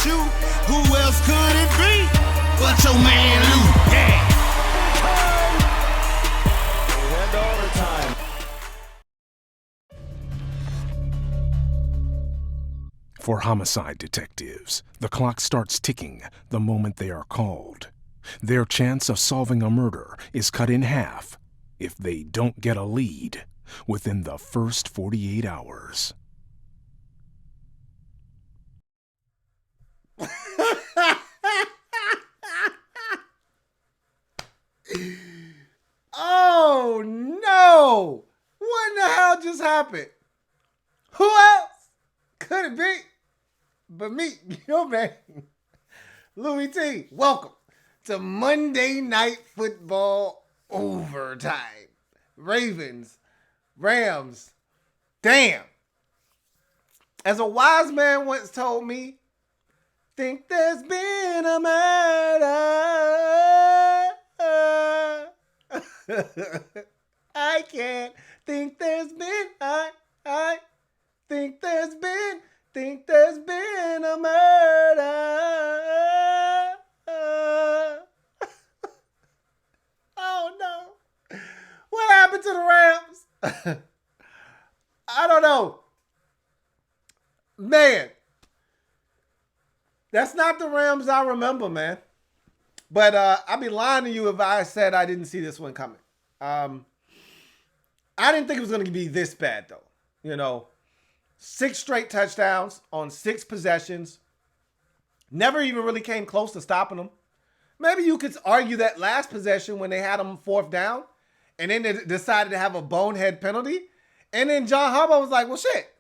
you. Who else could it be but your man Lou? Yeah. And overtime. For homicide detectives, the clock starts ticking the moment they are called. Their chance of solving a murder is cut in half if they don't get a lead within the first 48 hours. Oh no! What in the hell just happened? Who else could it be but me, your man, Louie T? Welcome to Monday Night Football Overtime. Ravens, Rams, damn. As a wise man once told me, think there's been a murder. I can't think there's been, I think there's been a murder. Oh no. What happened to the Rams? I don't know. Man, that's not the Rams I remember, man. But I'd be lying to you if I said I didn't see this one coming. I didn't think it was going to be this bad, though. You know, 6 straight touchdowns on 6 possessions. Never even really came close to stopping them. Maybe you could argue that last possession when they had them 4th down, and then they decided to have a bonehead penalty. And then John Harbaugh was like, well, shit,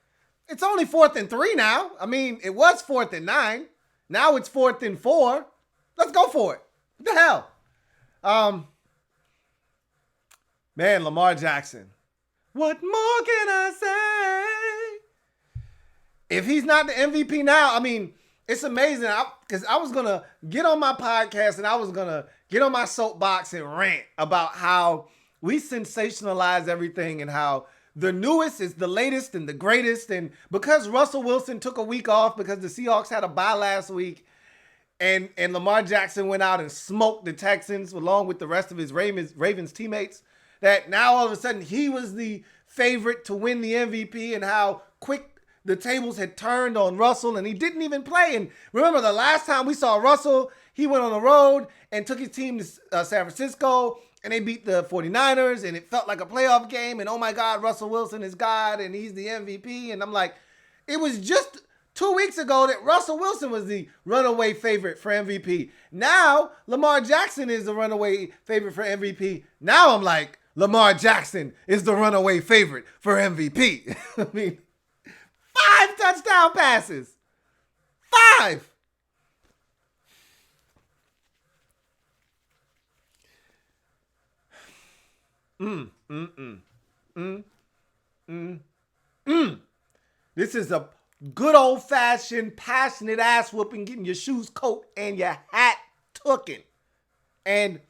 it's only 4th and 3 now. I mean, it was 4th and 9. Now it's 4th and 4. Let's go for it. What the hell? Man, Lamar Jackson. What more can I say? If he's not the MVP now, I mean, it's amazing. Because I was going to get on my podcast and I was going to get on my soapbox and rant about how we sensationalize everything and how the newest is the latest and the greatest. And because Russell Wilson took a week off because the Seahawks had a bye last week, and Lamar Jackson went out and smoked the Texans along with the rest of his Ravens teammates, that now all of a sudden he was the favorite to win the MVP, and how quick the tables had turned on Russell and he didn't even play. And remember the last time we saw Russell, he went on the road and took his team to San Francisco and they beat the 49ers and it felt like a playoff game. And oh my God, Russell Wilson is God and he's the MVP. And I'm like, it was just 2 weeks ago that Russell Wilson was the runaway favorite for MVP. Now, Lamar Jackson is the runaway favorite for MVP. Now I'm like, Lamar Jackson is the runaway favorite for MVP. I mean, 5 touchdown passes. 5. This is a good old-fashioned, passionate ass whooping, getting your shoes, coat, and your hat tooken. And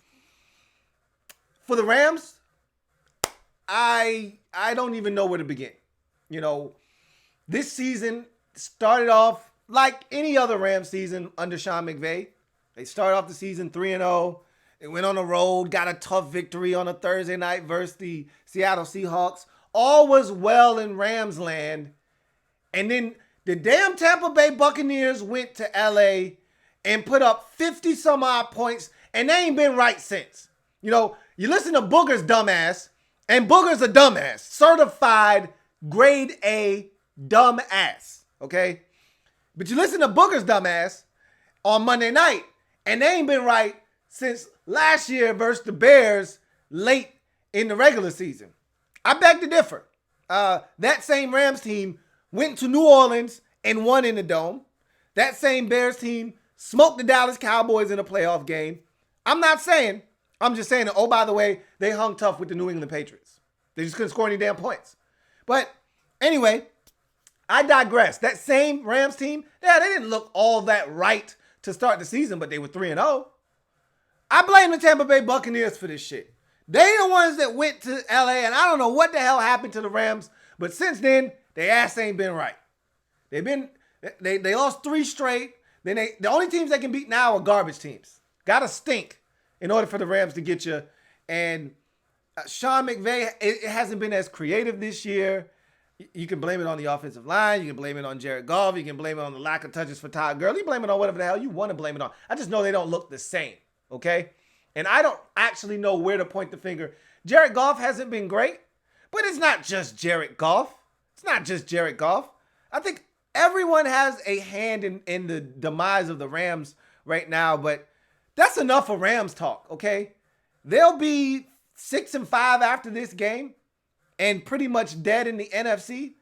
for the Rams, I don't even know where to begin. You know, this season started off like any other Rams season under Sean McVay. They started off the season 3-0. They went on the road, got a tough victory on a Thursday night versus the Seattle Seahawks. All was well in Rams land. And then the damn Tampa Bay Buccaneers went to L.A. and put up 50 some odd points, and they ain't been right since. You know, you listen to Booger's dumbass, and Booger's a dumbass. Certified grade A dumbass, okay? But you listen to Booger's dumbass on Monday night, and they ain't been right since last year versus the Bears late in the regular season. I beg to differ. That same Rams team went to New Orleans and won in the Dome. That same Bears team smoked the Dallas Cowboys in a playoff game. I'm just saying that, oh, by the way, they hung tough with the New England Patriots. They just couldn't score any damn points. But anyway, I digress. That same Rams team, yeah, they didn't look all that right to start the season, but they were 3-0. I blame the Tampa Bay Buccaneers for this shit. They the ones that went to LA, and I don't know what the hell happened to the Rams, but since then, their ass ain't been right. They lost 3 straight. then the only teams they can beat now are garbage teams. Gotta stink in order for the Rams to get you. And Sean McVay, it hasn't been as creative this year. You can blame it on the offensive line. You can blame it on Jared Goff. You can blame it on the lack of touches for Todd Gurley. You blame it on whatever the hell you want to blame it on. I just know they don't look the same, okay? And I don't actually know where to point the finger. Jared Goff hasn't been great, but it's not just Jared Goff. It's not just Jared Goff. I think everyone has a hand in the demise of the Rams right now, but that's enough of Rams talk, okay? They'll be 6-5 after this game and pretty much dead in the NFC.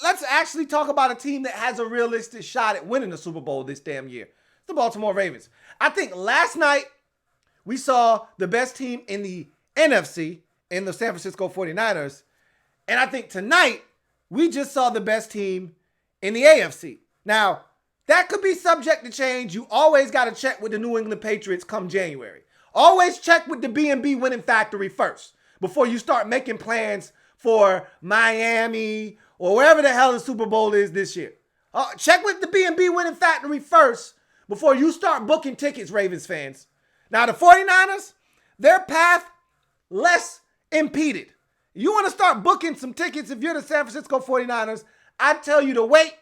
Let's actually talk about a team that has a realistic shot at winning the Super Bowl this damn year. It's the Baltimore Ravens. I think last night we saw the best team in the NFC in the San Francisco 49ers. And I think tonight we just saw the best team in the AFC. Now, that could be subject to change. You always got to check with the New England Patriots come January. Always check with the B&B winning factory first before you start making plans for Miami or wherever the hell the Super Bowl is this year. Check with the B&B winning factory first before you start booking tickets, Ravens fans. Now, the 49ers, their path less impeded. You want to start booking some tickets if you're the San Francisco 49ers, I'd tell you to wait.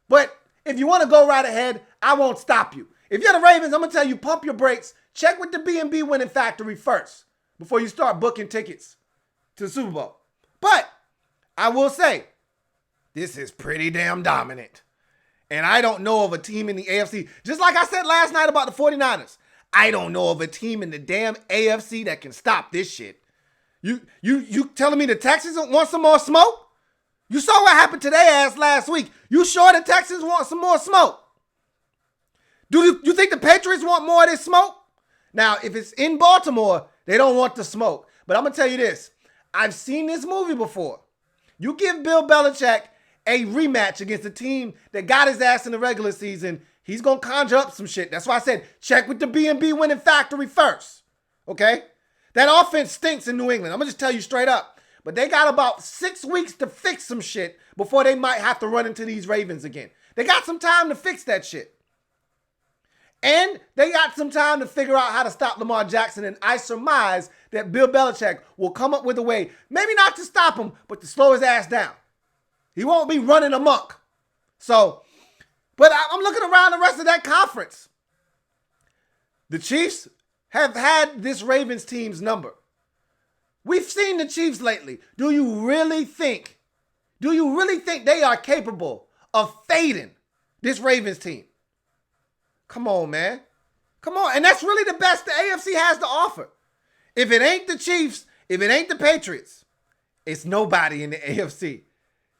But if you want to go right ahead, I won't stop you. If you're the Ravens, I'm going to tell you pump your brakes. Check with the B&B winning factory first before you start booking tickets to the Super Bowl. But I will say, this is pretty damn dominant. And I don't know of a team in the AFC, just like I said last night about the 49ers, I don't know of a team in the damn AFC that can stop this shit. You telling me the Texans want some more smoke? You saw what happened to their ass last week. You sure the Texans want some more smoke? Do you think the Patriots want more of this smoke? Now, if it's in Baltimore, they don't want the smoke. But I'm going to tell you this. I've seen this movie before. You give Bill Belichick a rematch against a team that got his ass in the regular season, he's going to conjure up some shit. That's why I said check with the B&B winning factory first. Okay? That offense stinks in New England. I'm going to just tell you straight up. But they got about 6 weeks to fix some shit before they might have to run into these Ravens again. They got some time to fix that shit. And they got some time to figure out how to stop Lamar Jackson. And I surmise that Bill Belichick will come up with a way, maybe not to stop him, but to slow his ass down. He won't be running amok. So, but I'm looking around the rest of that conference. The Chiefs have had this Ravens team's number. We've seen the Chiefs lately. Do you really think they are capable of fading this Ravens team? Come on, man. Come on. And that's really the best the AFC has to offer. If it ain't the Chiefs, if it ain't the Patriots, it's nobody in the AFC.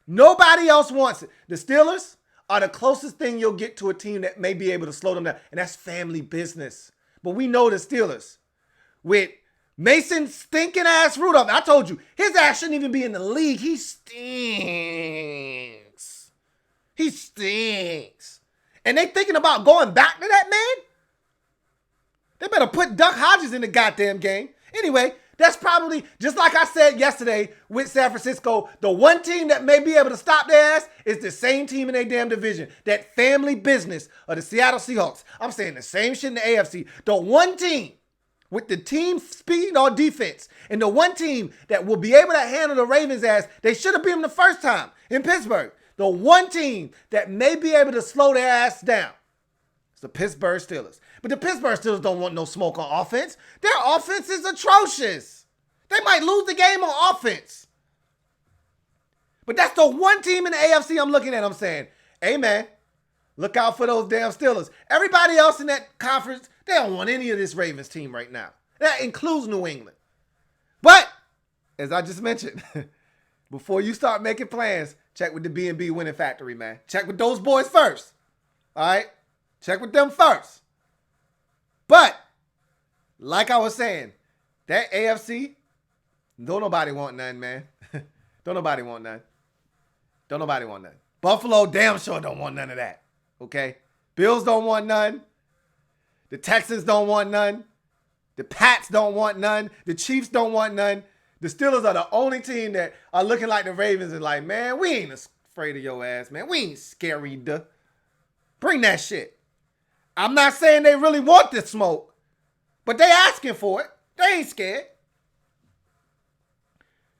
Nobody else wants it. The Steelers are the closest thing you'll get to a team that may be able to slow them down. And that's family business. But we know the Steelers. With Mason stinking ass Rudolph. I told you, his ass shouldn't even be in the league. He stinks. He stinks. And they thinking about going back to that man? They better put Duck Hodges in the goddamn game. Anyway, that's probably, just like I said yesterday with San Francisco, the one team that may be able to stop their ass is the same team in their damn division. That family business of the Seattle Seahawks. I'm saying the same shit in the AFC. The one team with the team speed on defense and the one team that will be able to handle the Ravens' ass, they should have beat them the first time in Pittsburgh. The one team that may be able to slow their ass down is the Pittsburgh Steelers. But the Pittsburgh Steelers don't want no smoke on offense. Their offense is atrocious. They might lose the game on offense. But that's the one team in the AFC I'm looking at. I'm saying, hey, man, look out for those damn Steelers. Everybody else in that conference, they don't want any of this Ravens team right now. That includes New England. But, as I just mentioned, before you start making plans, check with the B&B winning factory, man. Check with those boys first. All right? Check with them first. But, like I was saying, that AFC, don't nobody want none, man. Don't nobody want none. Don't nobody want none. Buffalo damn sure don't want none of that. Okay? Bills don't want none. The Texans don't want none. The Pats don't want none. The Chiefs don't want none. The Steelers are the only team that are looking like the Ravens and like, man, we ain't afraid of your ass, man. We ain't scary, duh. Bring that shit. I'm not saying they really want this smoke, but they asking for it. They ain't scared.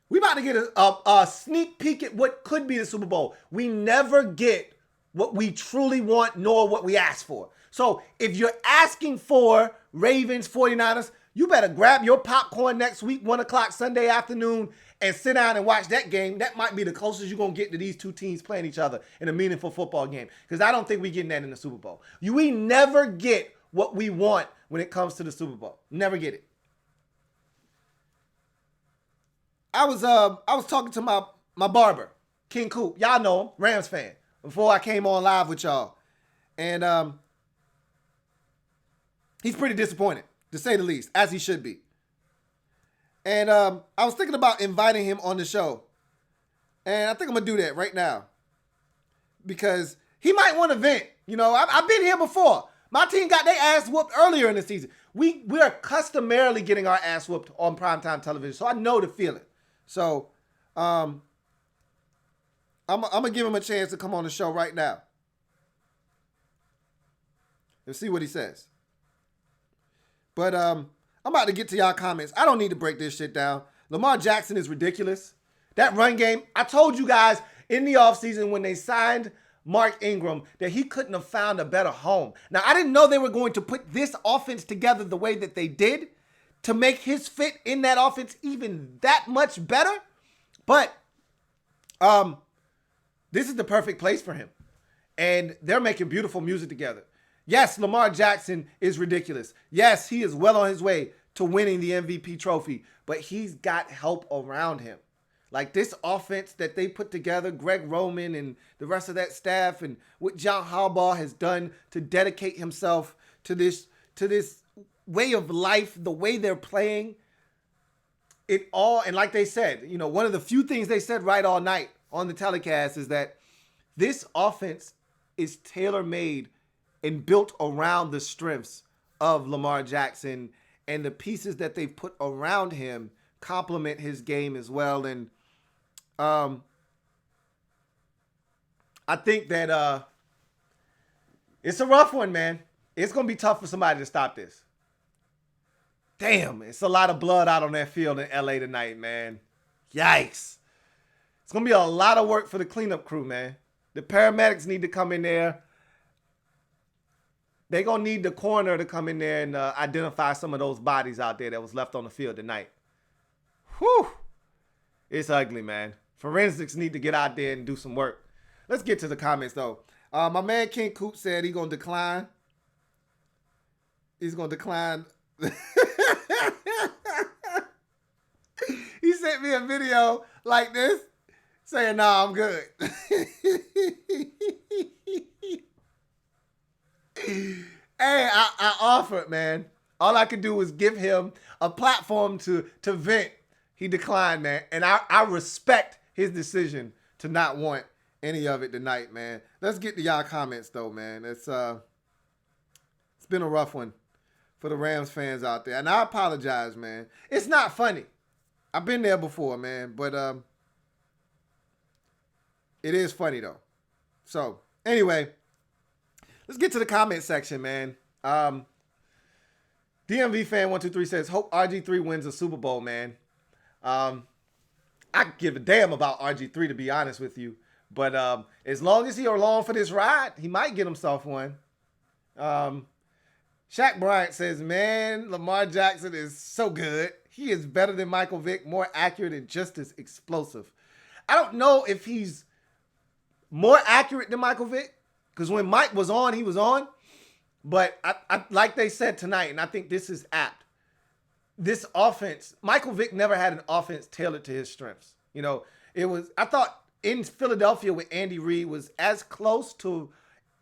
We about to get a sneak peek at what could be the Super Bowl. We never get what we truly want nor what we ask for. So if you're asking for Ravens, 49ers, you better grab your popcorn next week, 1 o'clock Sunday afternoon, and sit down and watch that game. That might be the closest you're going to get to these two teams playing each other in a meaningful football game. Because I don't think we're getting that in the Super Bowl. We never get what we want when it comes to the Super Bowl. Never get it. I was talking to my barber, King Coop. Y'all know him, Rams fan, before I came on live with y'all. And he's pretty disappointed, to say the least, as he should be. And I was thinking about inviting him on the show. And I think I'm going to do that right now. Because he might want to vent. You know, I've been here before. My team got their ass whooped earlier in the season. We are customarily getting our ass whooped on primetime television. So I know the feeling. So I'm going to give him a chance to come on the show right now. Let's see what he says. But I'm about to get to y'all comments. I don't need to break this shit down. Lamar Jackson is ridiculous. That run game, I told you guys in the offseason when they signed Mark Ingram that he couldn't have found a better home. Now, I didn't know they were going to put this offense together the way that they did to make his fit in that offense even that much better. But this is the perfect place for him. And they're making beautiful music together. Yes, Lamar Jackson is ridiculous. Yes, he is well on his way to winning the MVP trophy, but he's got help around him. Like this offense that they put together, Greg Roman and the rest of that staff, and what John Harbaugh has done to dedicate himself to this way of life, the way they're playing, it all, and like they said, you know, one of the few things they said right all night on the telecast is that this offense is tailor-made and built around the strengths of Lamar Jackson, and the pieces that they've put around him complement his game as well. And I think that it's a rough one, man. It's going to be tough for somebody to stop this. Damn, it's a lot of blood out on that field in L.A. tonight, man. Yikes. It's going to be a lot of work for the cleanup crew, man. The paramedics need to come in there. They're going to need the coroner to come in there and identify some of those bodies out there that was left on the field tonight. Whew. It's ugly, man. Forensics need to get out there and do some work. Let's get to the comments, though. My man King Coop said he's going to decline. He's going to decline. He sent me a video like this saying, "Nah, I'm good." Hey, I offered, man. All I could do was give him a platform to vent. He declined, man. And I respect his decision to not want any of it tonight, man. Let's get to y'all comments, though, man. It's been a rough one for the Rams fans out there. And I apologize, man. It's not funny. I've been there before, man. But it is funny, though. So, anyway, let's get to the comment section, man. DMV fan 123 says, "Hope RG3 wins a Super Bowl, man." I give a damn about RG3, to be honest with you. But as long as he along for this ride, he might get himself one. Shaq Bryant says, "Man, Lamar Jackson is so good. He is better than Michael Vick, more accurate and just as explosive." I don't know if he's more accurate than Michael Vick, because when Mike was on, he was on. But I like they said tonight, and I think this is apt. This offense, Michael Vick never had an offense tailored to his strengths. You know, I thought in Philadelphia with Andy Reid was as close to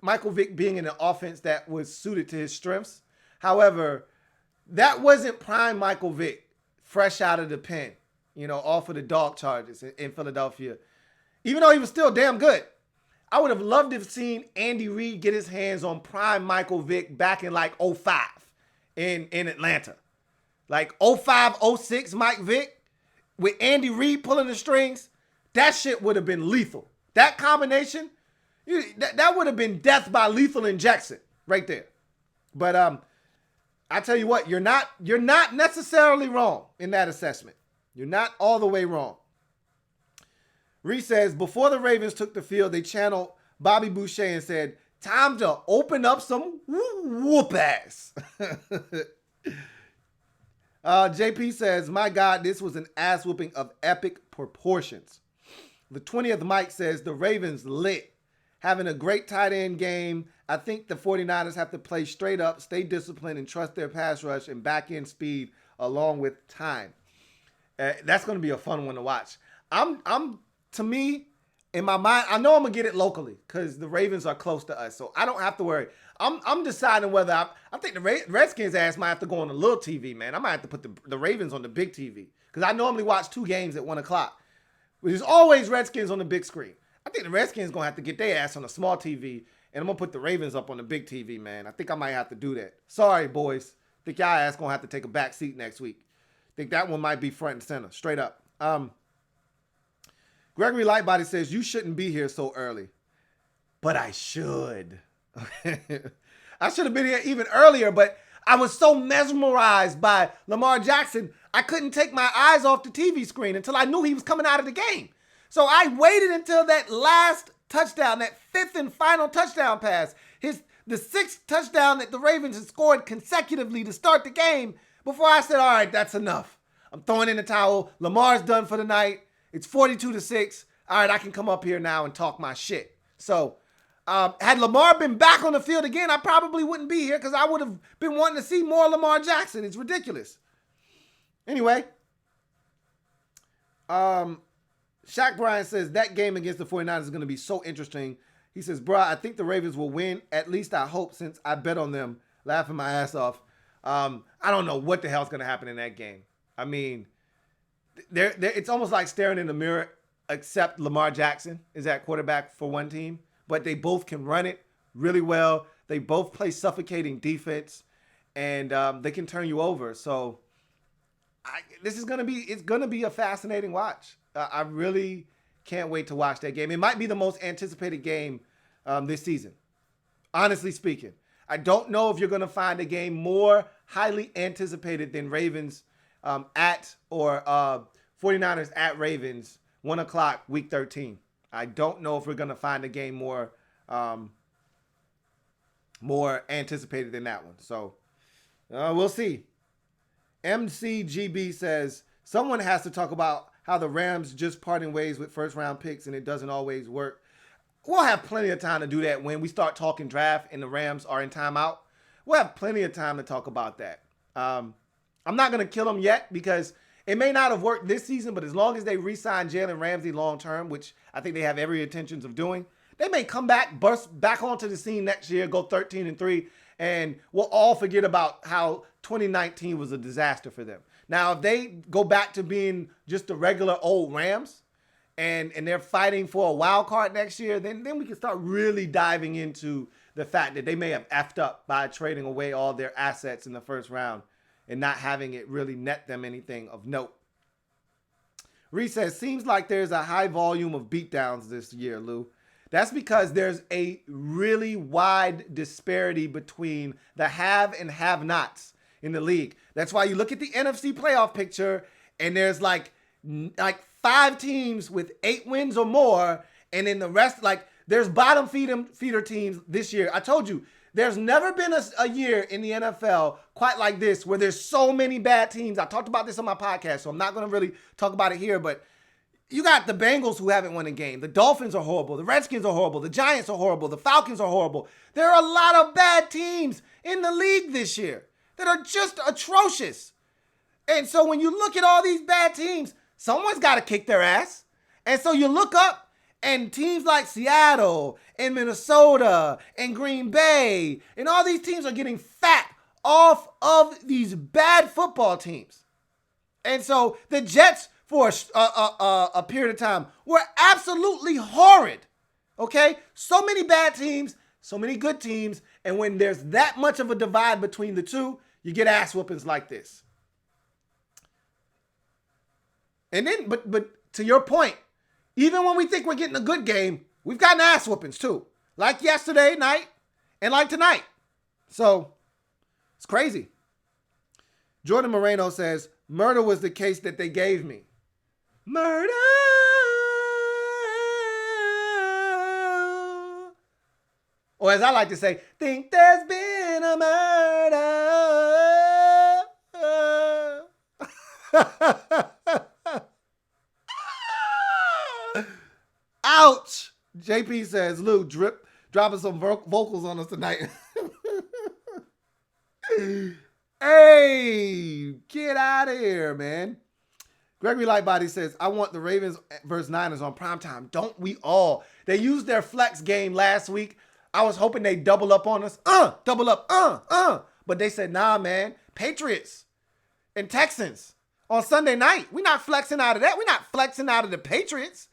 Michael Vick being in an offense that was suited to his strengths. However, that wasn't prime Michael Vick, fresh out of the pen, you know, off of the dog charges in Philadelphia. Even though he was still damn good. I would have loved to have seen Andy Reid get his hands on prime Michael Vick back in like 05 in Atlanta. Like 05, 06 Mike Vick with Andy Reid pulling the strings, that shit would have been lethal. That combination, that would have been death by lethal injection right there. But I tell you what, you're not necessarily wrong in that assessment. You're not all the way wrong. Reese says, before the Ravens took the field, they channeled Bobby Boucher and said, time to open up some whoop ass. JP says, my God, this was an ass whooping of epic proportions. The 20th Mike says, the Ravens lit. Having a great tight end game. I think the 49ers have to play straight up, stay disciplined, and trust their pass rush and back end speed along with time. That's going to be a fun one to watch. To me, in my mind, I know I'm going to get it locally because the Ravens are close to us, so I don't have to worry. I'm deciding whether I think the Redskins ass might have to go on the little TV, man. I might have to put the Ravens on the big TV because I normally watch 2 games at 1 o'clock. Which is always Redskins on the big screen. I think the Redskins going to have to get their ass on a small TV, and I'm going to put the Ravens up on the big TV, man. I think I might have to do that. Sorry, boys. I think y'all ass going to have to take a back seat next week. I think that one might be front and center, straight up. Gregory Lightbody says, you shouldn't be here so early. But I should. I should have been here even earlier, but I was so mesmerized by Lamar Jackson, I couldn't take my eyes off the TV screen until I knew he was coming out of the game. So I waited until that last touchdown, that 5th and final touchdown pass, the 6th touchdown that the Ravens had scored consecutively to start the game before I said, all right, that's enough. I'm throwing in the towel. Lamar's done for the night. It's 42-6. All right, I can come up here now and talk my shit. So had Lamar been back on the field again, I probably wouldn't be here because I would have been wanting to see more Lamar Jackson. It's ridiculous. Anyway, Shaq Bryan says that game against the 49ers is going to be so interesting. He says, bro, I think the Ravens will win. At least I hope since I bet on them, laughing my ass off. I don't know what the hell's going to happen in that game. I mean, it's almost like staring in the mirror, except Lamar Jackson is at quarterback for one team. But they both can run it really well. They both play suffocating defense, and they can turn you over. So it's going to be a fascinating watch. I really can't wait to watch that game. It might be the most anticipated game this season, honestly speaking. I don't know if you're going to find a game more highly anticipated than Ravens at or 49ers at Ravens, 1 o'clock, week 13. I don't know if we're going to find a game more anticipated than that one. So we'll see. MCGB says, someone has to talk about how the Rams just parting ways with first-round picks and it doesn't always work. We'll have plenty of time to do that when we start talking draft and the Rams are in timeout. We'll have plenty of time to talk about that. I'm not going to kill them yet because it may not have worked this season, but as long as they re-sign Jalen Ramsey long-term, which I think they have every intentions of doing, they may come back, burst back onto the scene next year, go 13-3, and we'll all forget about how 2019 was a disaster for them. Now, if they go back to being just the regular old Rams and they're fighting for a wild card next year, then we can start really diving into the fact that they may have effed up by trading away all their assets in the first round and not having it really net them anything of note. Reese says, seems like there's a high volume of beatdowns this year, Lou. That's because there's a really wide disparity between the have and have-nots in the league. That's why you look at the NFC playoff picture and there's like 5 teams with 8 wins or more, and then the rest, like there's bottom feeder teams this year. I told you, there's never been a year in the NFL quite like this where there's so many bad teams. I talked about this on my podcast, so I'm not going to really talk about it here, but you got the Bengals who haven't won a game. The Dolphins are horrible. The Redskins are horrible. The Giants are horrible. The Falcons are horrible. There are a lot of bad teams in the league this year that are just atrocious. And so when you look at all these bad teams, someone's got to kick their ass. And so you look up and teams like Seattle and Minnesota and Green Bay and all these teams are getting fat off of these bad football teams. And so the Jets for a period of time were absolutely horrid. Okay? So many bad teams, so many good teams. And when there's that much of a divide between the two, you get ass whoopings like this. And then, but to your point, even when we think we're getting a good game, we've gotten ass whoopings too. Like yesterday night and like tonight. So It's crazy. Jordan Moreno says, murder was the case that they gave me. Murder. Or as I like to say, think there's been a murder. Ouch. JP says, Lou, dropping some vocals on us tonight. Hey, get out of here, man. Gregory Lightbody says, I want the Ravens versus Niners on primetime. Don't we all? They used their flex game last week. I was hoping they'd double up on us. Double up, But they said, nah, man. Patriots and Texans on Sunday night. We're not flexing out of that. We're not flexing out of the Patriots.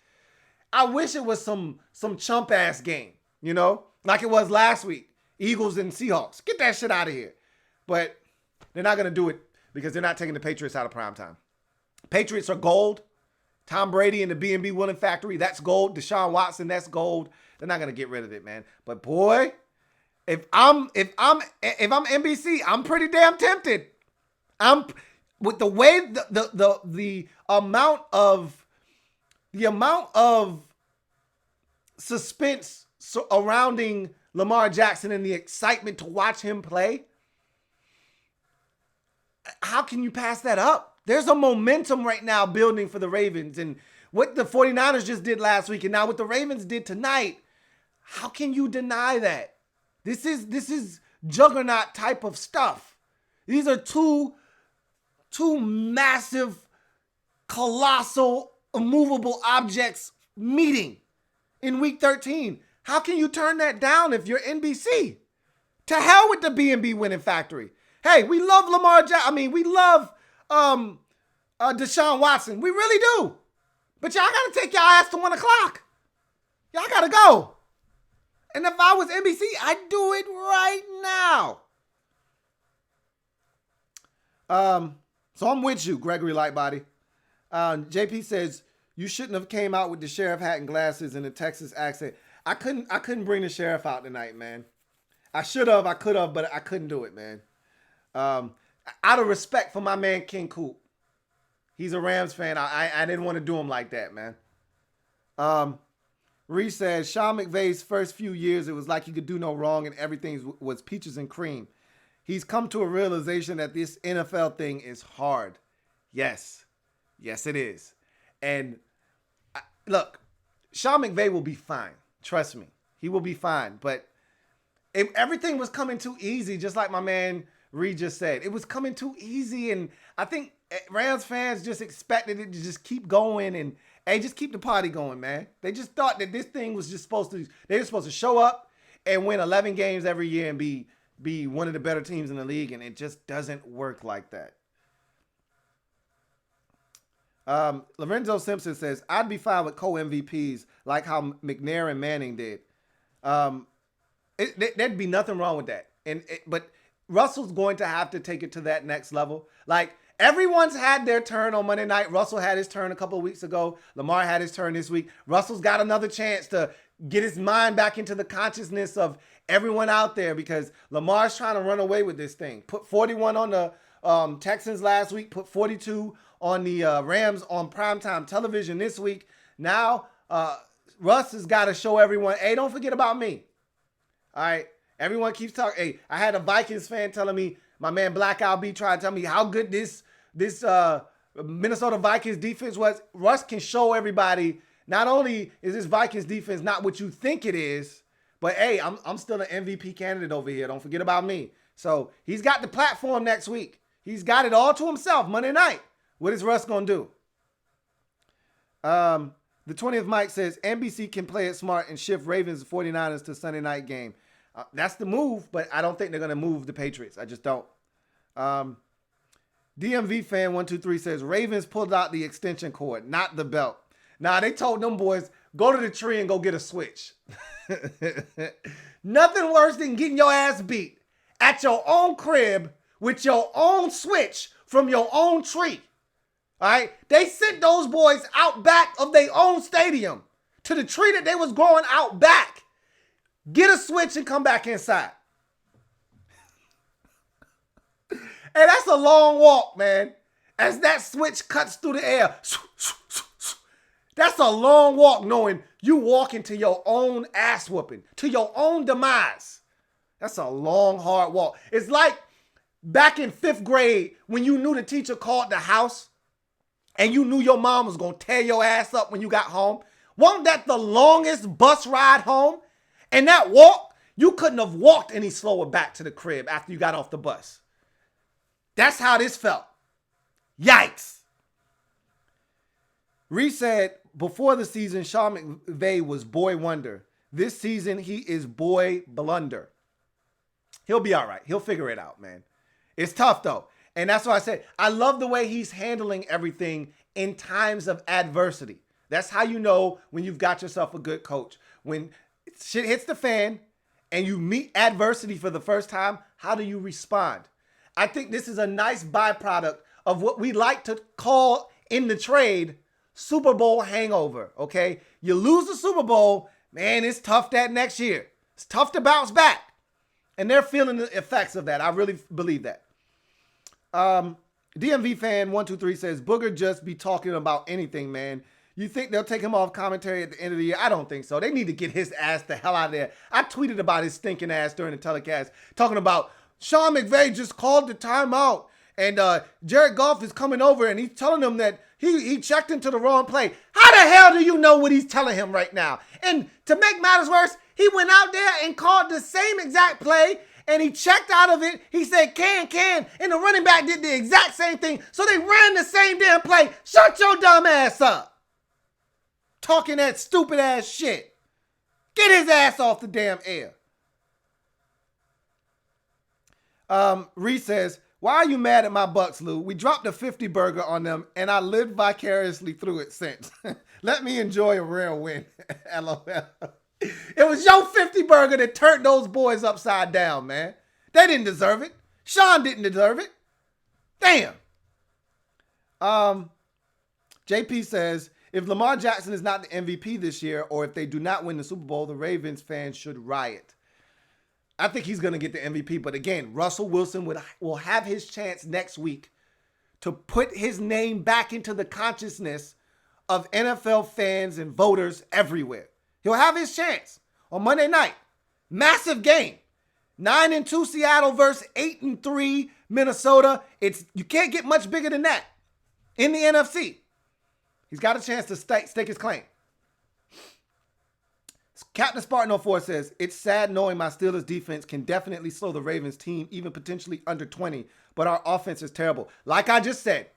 I wish it was some chump-ass game, you know, like it was last week. Eagles and Seahawks. Get that shit out of here. But they're not going to do it because they're not taking the Patriots out of primetime. Patriots are gold. Tom Brady and the B&B winning factory, that's gold. Deshaun Watson, that's gold. They're not going to get rid of it, man. But boy, if I'm NBC, I'm pretty damn tempted. I'm with the way the amount of suspense surrounding Lamar Jackson and the excitement to watch him play. How can you pass that up? There's a momentum right now building for the Ravens, and what the 49ers just did last week and now what the Ravens did tonight, how can you deny that? This is juggernaut type of stuff. These are two massive, colossal, immovable objects meeting in week 13. How can you turn that down if you're NBC? To hell with the B&B winning factory. Hey, we love Lamar Jackson. We love Deshaun Watson. We really do. But y'all got to take y'all ass to 1 o'clock. Y'all got to go. And if I was NBC, I'd do it right now. So I'm with you, Gregory Lightbody. JP says, you shouldn't have came out with the sheriff hat and glasses and the Texas accent. I couldn't bring the sheriff out tonight, man. I should have, I could have, but I couldn't do it, man. Out of respect for my man King Coop. He's a Rams fan. I didn't want to do him like that, man. Reese says, Sean McVay's first few years, it was like he could do no wrong and everything was peaches and cream. He's come to a realization that this NFL thing is hard. Yes. Yes, it is. And look, Sean McVay will be fine. Trust me. He will be fine. But everything was coming too easy, just like my man Reed just said. It was coming too easy, and I think Rams fans just expected it to just keep going and, hey, just keep the party going, man. They just thought that this thing was just supposed to show up and win 11 games every year and be one of the better teams in the league, and it just doesn't work like that. Lorenzo Simpson says, I'd be fine with co-MVPs like how McNair and Manning did. There'd be nothing wrong with that. But Russell's going to have to take it to that next level. Like, everyone's had their turn on Monday night. Russell had his turn a couple of weeks ago. Lamar had his turn this week. Russell's got another chance to get his mind back into the consciousness of everyone out there because Lamar's trying to run away with this thing. Put 41 on the Texans last week. Put 42 on the Rams on primetime television this week. Now, Russ has got to show everyone, hey, don't forget about me. All right. Everyone keeps talking. Hey, I had a Vikings fan telling me, my man Black L.A.B. tried to tell me how good this Minnesota Vikings defense was. Russ can show everybody, not only is this Vikings defense not what you think it is, but hey, I'm still an MVP candidate over here. Don't forget about me. So he's got the platform next week. He's got it all to himself Monday night. What is Russ going to do? The 20th Mike says, NBC can play it smart and shift Ravens 49ers to Sunday night game. That's the move, but I don't think they're going to move the Patriots. I just don't. DMV fan 123 says, Ravens pulled out the extension cord, not the belt. Nah, they told them boys, go to the tree and go get a switch. Nothing worse than getting your ass beat at your own crib with your own switch from your own tree. All right? They sent those boys out back of their own stadium to the tree that they was growing out back. Get a switch and come back inside. And that's a long walk, man. As that switch cuts through the air. That's a long walk knowing you walking to your own ass whooping, to your own demise. That's a long, hard walk. It's like back in 5th grade when you knew the teacher called the house and you knew your mom was going to tear your ass up when you got home. Wasn't that the longest bus ride home? And that walk, you couldn't have walked any slower back to the crib after you got off the bus. That's how this felt. Yikes. Reese said, before the season, Sean McVay was boy wonder. This season, he is boy blunder. He'll be all right. He'll figure it out, man. It's tough, though. And that's why I said, I love the way he's handling everything in times of adversity. That's how you know when you've got yourself a good coach. When shit hits the fan and you meet adversity for the first time, how do you respond? I think this is a nice byproduct of what we like to call in the trade Super Bowl hangover, okay? You lose the Super Bowl, man, it's tough that next year. It's tough to bounce back. And they're feeling the effects of that. I really believe that. DMV fan 123 says, Booger just be talking about anything, man. You think they'll take him off commentary at the end of the year? I don't think so. They need to get his ass the hell out of there. I tweeted about his stinking ass during the telecast, talking about Sean McVay just called the timeout. And Jared Goff is coming over and he's telling him that he checked into the wrong play. How the hell do you know what he's telling him right now? And to make matters worse, he went out there and called the same exact play and he checked out of it. He said, can. And the running back did the exact same thing. So they ran the same damn play. Shut your dumb ass up. Talking that stupid ass shit. Get his ass off the damn air. Reese says, why are you mad at my Bucks, Lou? We dropped a 50 burger on them, and I lived vicariously through it since. Let me enjoy a real win. LOL. It was your 50 burger that turned those boys upside down, man. They didn't deserve it. Sean didn't deserve it. Damn. JP says, if Lamar Jackson is not the MVP this year, or if they do not win the Super Bowl, the Ravens fans should riot. I think he's going to get the MVP. But again, Russell Wilson will have his chance next week to put his name back into the consciousness of NFL fans and voters everywhere. He'll have his chance on Monday night. Massive game. 9-2 Seattle versus 8-3 Minnesota. You can't get much bigger than that in the NFC. He's got a chance to stake his claim. Captain Spartan 04 says, it's sad knowing my Steelers defense can definitely slow the Ravens team, even potentially under 20, but our offense is terrible. Like I just said,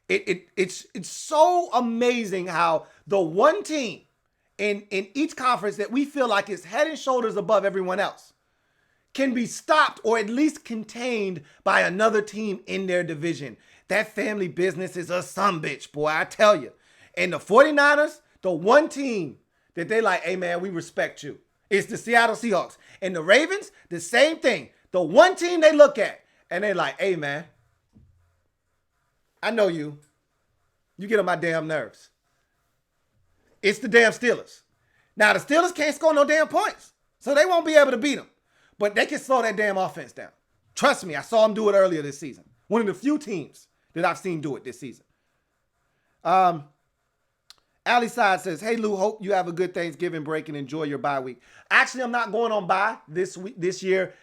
it's so amazing how the one team in each conference that we feel like is head and shoulders above everyone else can be stopped or at least contained by another team in their division. That family business is a sumbitch, boy, I tell you. And the 49ers, the one team that they like, hey, man, we respect you. It's the Seattle Seahawks. And the Ravens, the same thing. The one team they look at, and they like, hey, man, I know you. You get on my damn nerves. It's the damn Steelers. Now, the Steelers can't score no damn points, so they won't be able to beat them. But they can slow that damn offense down. Trust me, I saw them do it earlier this season. One of the few teams that I've seen do it this season. Ali Side says, hey, Lou, hope you have a good Thanksgiving break and enjoy your bye week. Actually, I'm not going on bye this year.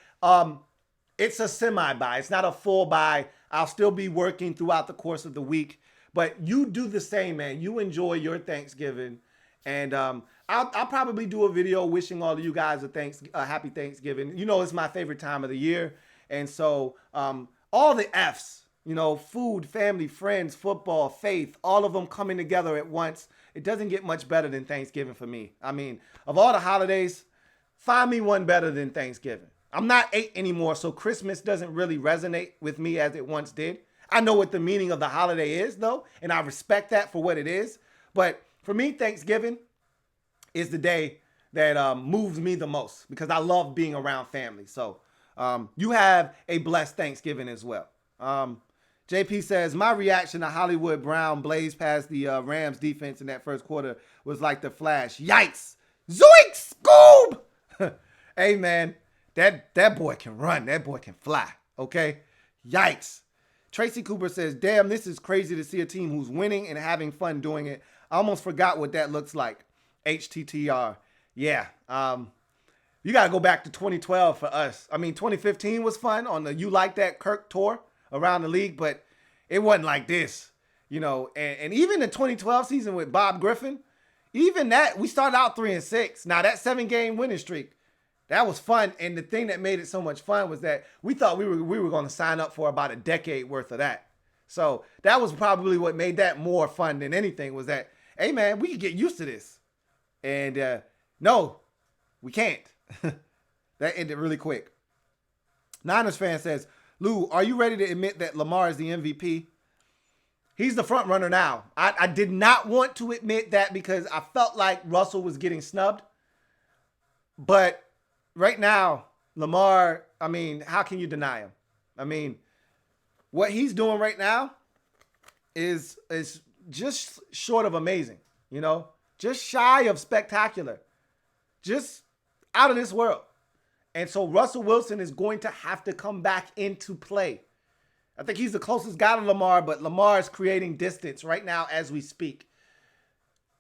It's a semi-bye. It's not a full bye. I'll still be working throughout the course of the week. But you do the same, man. You enjoy your Thanksgiving. And I'll probably do a video wishing all of you guys a happy Thanksgiving. You know, it's my favorite time of the year. And so all the F's, you know, food, family, friends, football, faith, all of them coming together at once. It doesn't get much better than Thanksgiving for me. I mean, of all the holidays, find me one better than Thanksgiving. I'm not 8 anymore, so Christmas doesn't really resonate with me as it once did. I know what the meaning of the holiday is, though, and I respect that for what it is. But for me, Thanksgiving is the day that moves me the most because I love being around family. So you have a blessed Thanksgiving as well. JP says, my reaction to Hollywood Brown blaze past the Rams defense in that first quarter was like the Flash. Yikes! Zoink! Scoob! Hey, man, that boy can run. That boy can fly, okay? Yikes. Tracy Cooper says, damn, this is crazy to see a team who's winning and having fun doing it. I almost forgot what that looks like. HTTR. Yeah. You got to go back to 2012 for us. I mean, 2015 was fun on the You Like That Kirk tour around the league, but it wasn't like this, you know. And even the 2012 season with Bob Griffin, even that, we started out 3-6. Now, that 7-game winning streak, that was fun. And the thing that made it so much fun was that we thought we were going to sign up for about a decade worth of that. So that was probably what made that more fun than anything, was that, hey, man, we could get used to this. And no, we can't. That ended really quick. Niners fan says, Lou, are you ready to admit that Lamar is the MVP? He's the front runner now. I did not want to admit that because I felt like Russell was getting snubbed. But right now, Lamar, I mean, how can you deny him? I mean, what he's doing right now is just short of amazing, you know? Just shy of spectacular. Just out of this world. And so Russell Wilson is going to have to come back into play. I think he's the closest guy to Lamar, but Lamar is creating distance right now as we speak.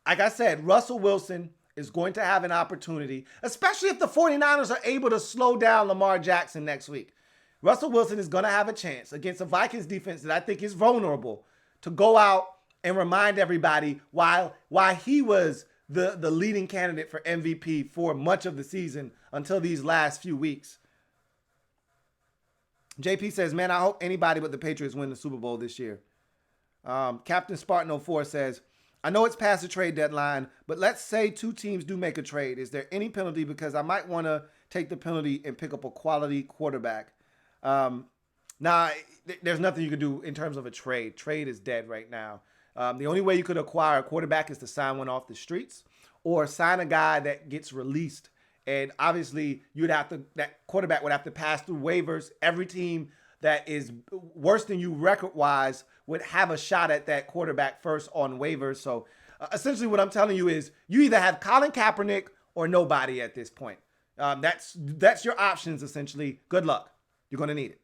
Like I said, Russell Wilson is going to have an opportunity, especially if the 49ers are able to slow down Lamar Jackson next week. Russell Wilson is going to have a chance against a Vikings defense that I think is vulnerable to go out and remind everybody why he was the leading candidate for MVP for much of the season until these last few weeks. JP says, man, I hope anybody but the Patriots win the Super Bowl this year. Captain Spartan 04 says, I know it's past the trade deadline, but let's say two teams do make a trade. Is there any penalty? Because I might want to take the penalty and pick up a quality quarterback. There's nothing you can do in terms of a trade. Trade is dead right now. The only way you could acquire a quarterback is to sign one off the streets or sign a guy that gets released. And obviously, that quarterback would have to pass through waivers. Every team that is worse than you record-wise would have a shot at that quarterback first on waivers. So essentially what I'm telling you is you either have Colin Kaepernick or nobody at this point. That's your options, essentially. Good luck. You're going to need it.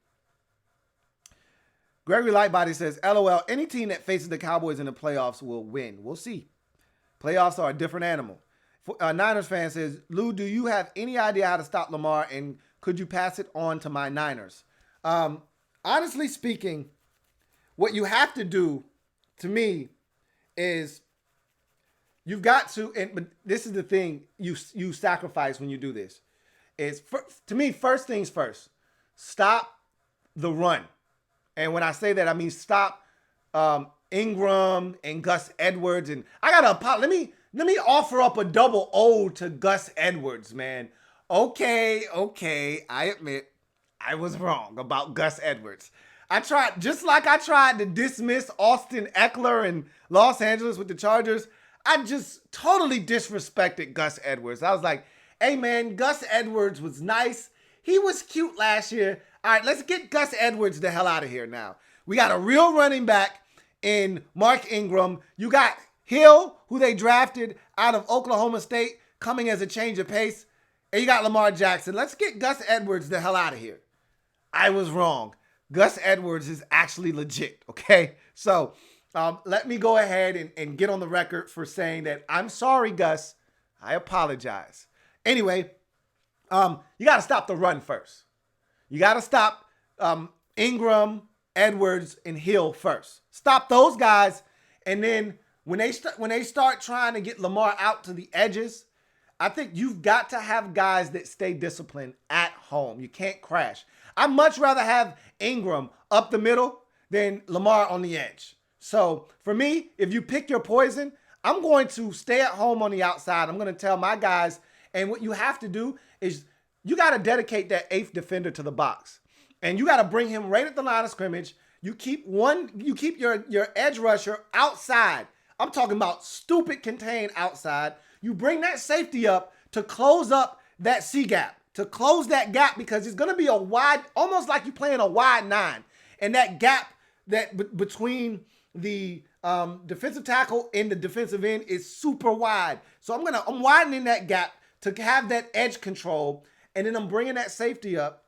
Gregory Lightbody says, LOL, any team that faces the Cowboys in the playoffs will win. We'll see. Playoffs are a different animal. Niners fan says, Lou, do you have any idea how to stop Lamar, and could you pass it on to my Niners? Honestly speaking, what you have to do, to me, is you've got to, but this is the thing you sacrifice when you do this, is, to me, first things first, stop the run. And when I say that, I mean stop Ingram and Gus Edwards. And I got to apologize. Let me offer up a double ode to Gus Edwards, man. Okay, I admit I was wrong about Gus Edwards. I tried to dismiss Austin Eckler in Los Angeles with the Chargers. I just totally disrespected Gus Edwards. I was like, hey, man, Gus Edwards was nice. He was cute last year. All right, let's get Gus Edwards the hell out of here now. We got a real running back in Mark Ingram. You got Hill, who they drafted out of Oklahoma State, coming as a change of pace. And you got Lamar Jackson. Let's get Gus Edwards the hell out of here. I was wrong. Gus Edwards is actually legit, okay? So let me go ahead and get on the record for saying that I'm sorry, Gus. I apologize. Anyway, you got to stop the run first. You got to stop Ingram, Edwards, and Hill first. Stop those guys, and then when they start trying to get Lamar out to the edges, I think you've got to have guys that stay disciplined at home. You can't crash. I'd much rather have Ingram up the middle than Lamar on the edge. So for me, if you pick your poison, I'm going to stay at home on the outside. I'm going to tell my guys, and what you have to do is you got to dedicate that eighth defender to the box. And you got to bring him right at the line of scrimmage. You keep your edge rusher outside. I'm talking about stupid contain outside. You bring that safety up to close up that C gap, to close that gap, because it's going to be a wide, almost like you're playing a wide nine. And that gap that between the defensive tackle and the defensive end is super wide. So I'm widening that gap to have that edge control. And then I'm bringing that safety up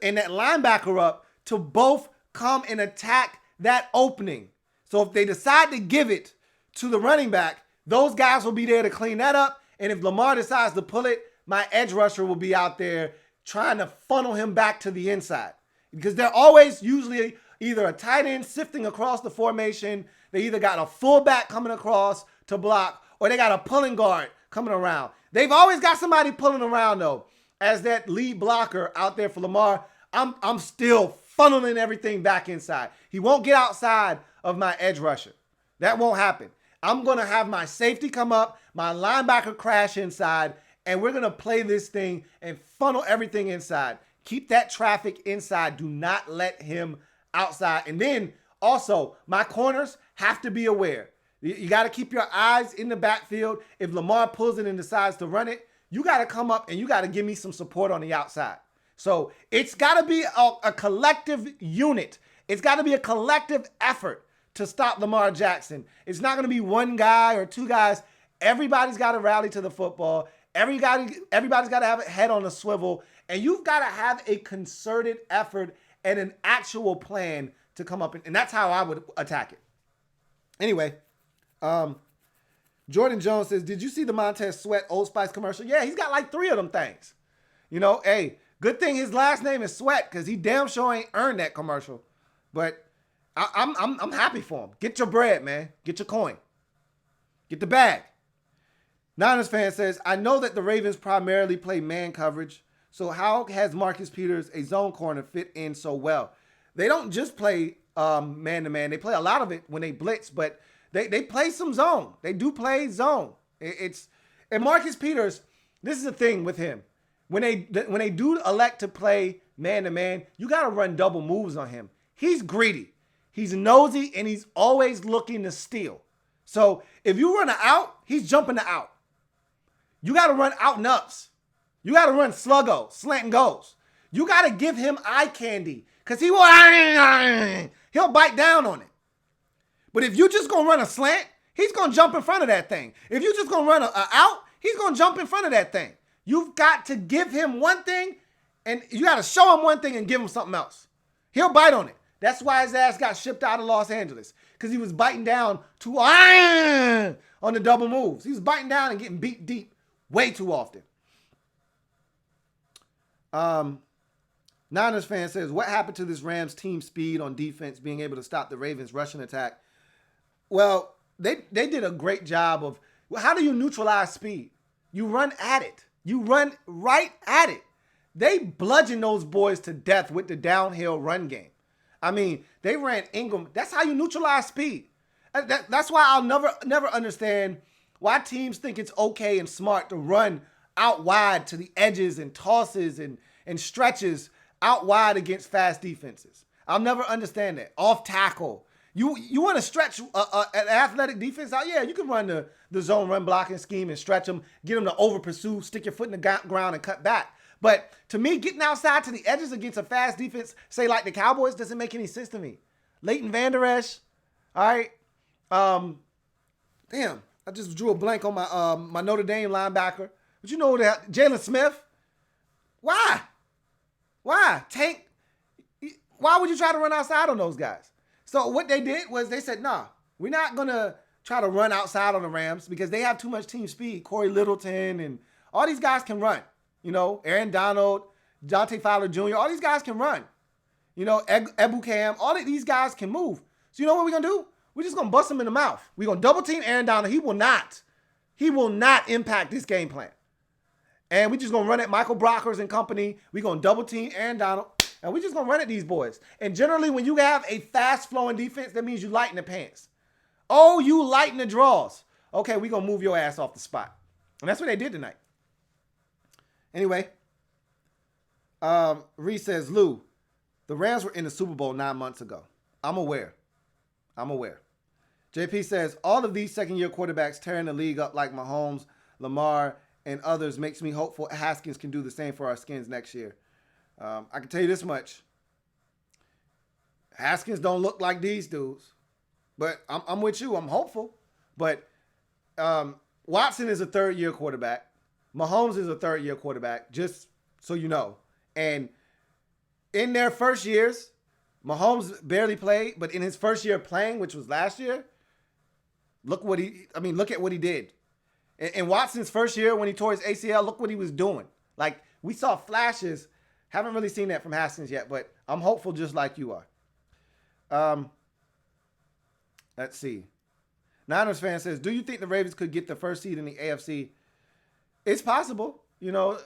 and that linebacker up to both come and attack that opening. So if they decide to give it to the running back, those guys will be there to clean that up. And if Lamar decides to pull it, my edge rusher will be out there trying to funnel him back to the inside. Because they're always usually either a tight end sifting across the formation. They either got a fullback coming across to block, or they got a pulling guard coming around. They've always got somebody pulling around, though, as that lead blocker out there for Lamar. I'm still funneling everything back inside. He won't get outside of my edge rusher. That won't happen. I'm going to have my safety come up, my linebacker crash inside, and we're going to play this thing and funnel everything inside. Keep that traffic inside. Do not let him outside. And then also, my corners have to be aware. You got to keep your eyes in the backfield. If Lamar pulls it and decides to run it, you got to come up and you got to give me some support on the outside. So it's got to be a collective unit. It's got to be a collective effort to stop Lamar Jackson. It's not going to be one guy or two guys. Everybody's got to rally to the football. Everybody's got to have a head on a swivel. And you've got to have a concerted effort and an actual plan to come up. And that's how I would attack it. Anyway, Jordan Jones says, did you see the Montez Sweat Old Spice commercial? Yeah, he's got like 3 of them things. You know, hey, good thing his last name is Sweat because he damn sure ain't earned that commercial. But I'm happy for him. Get your bread, man. Get your coin. Get the bag. Niners fan says, I know that the Ravens primarily play man coverage, so how has Marcus Peters, a zone corner, fit in so well? They don't just play man-to-man. They play a lot of it when they blitz, but they play some zone. They do play zone. And Marcus Peters, this is the thing with him. When they do elect to play man-to-man, you got to run double moves on him. He's greedy. He's nosy, and he's always looking to steal. So if you run an out, he's jumping the out. You got to run out and ups. You got to run sluggo, slant and goes. You got to give him eye candy because he'll bite down on it. But if you just going to run a slant, he's going to jump in front of that thing. If you just going to run a out, he's going to jump in front of that thing. You've got to give him one thing, and you got to show him one thing and give him something else. He'll bite on it. That's why his ass got shipped out of Los Angeles, because he was biting down too on the double moves. He was biting down and getting beat deep way too often. Niners fan says, what happened to this Rams team speed on defense being able to stop the Ravens' rushing attack? Well, they did a great job of, how do you neutralize speed? You run at it. You run right at it. They bludgeoned those boys to death with the downhill run game. I mean, they ran Ingram. That's how you neutralize speed. That's why I'll never understand why teams think it's okay and smart to run out wide to the edges and tosses and stretches out wide against fast defenses. I'll never understand that. Off tackle. You want to stretch an athletic defense out? Yeah, you can run the zone run blocking scheme and stretch them, get them to over pursue, stick your foot in the ground and cut back. But to me, getting outside to the edges against a fast defense, say like the Cowboys, doesn't make any sense to me. Leighton Vander Esch, all right. Damn, I just drew a blank on my Notre Dame linebacker. But you know that Jalen Smith. Why? Tank. Why would you try to run outside on those guys? So what they did was they said, nah, we're not gonna try to run outside on the Rams because they have too much team speed. Corey Littleton and all these guys can run. You know, Aaron Donald, Jonte Fowler Jr., all these guys can run. You know, Ebukam, all of these guys can move. So you know what we're going to do? We're just going to bust him in the mouth. We're going to double team Aaron Donald. He will not impact this game plan. And we're just going to run at Michael Brockers and company. We're going to double team Aaron Donald. And we're just going to run at these boys. And generally, when you have a fast-flowing defense, that means you lighten the pants. Oh, you lighten the draws. Okay, we're going to move your ass off the spot. And that's what they did tonight. Anyway, Reese says, Lou, the Rams were in the Super Bowl 9 months ago. I'm aware. JP says, all of these second-year quarterbacks tearing the league up like Mahomes, Lamar, and others makes me hopeful Haskins can do the same for our Skins next year. I can tell you this much. Haskins don't look like these dudes. But I'm with you. I'm hopeful. But Watson is a third-year quarterback. Mahomes is a third-year quarterback, just so you know. And in their first years, Mahomes barely played, but in his first year playing, which was last year, look at what he did. In Watson's first year when he tore his ACL, look what he was doing. Like, we saw flashes. Haven't really seen that from Haskins yet, but I'm hopeful just like you are. Let's see. Niners fan says, do you think the Ravens could get the first seed in the AFC? It's possible. You know,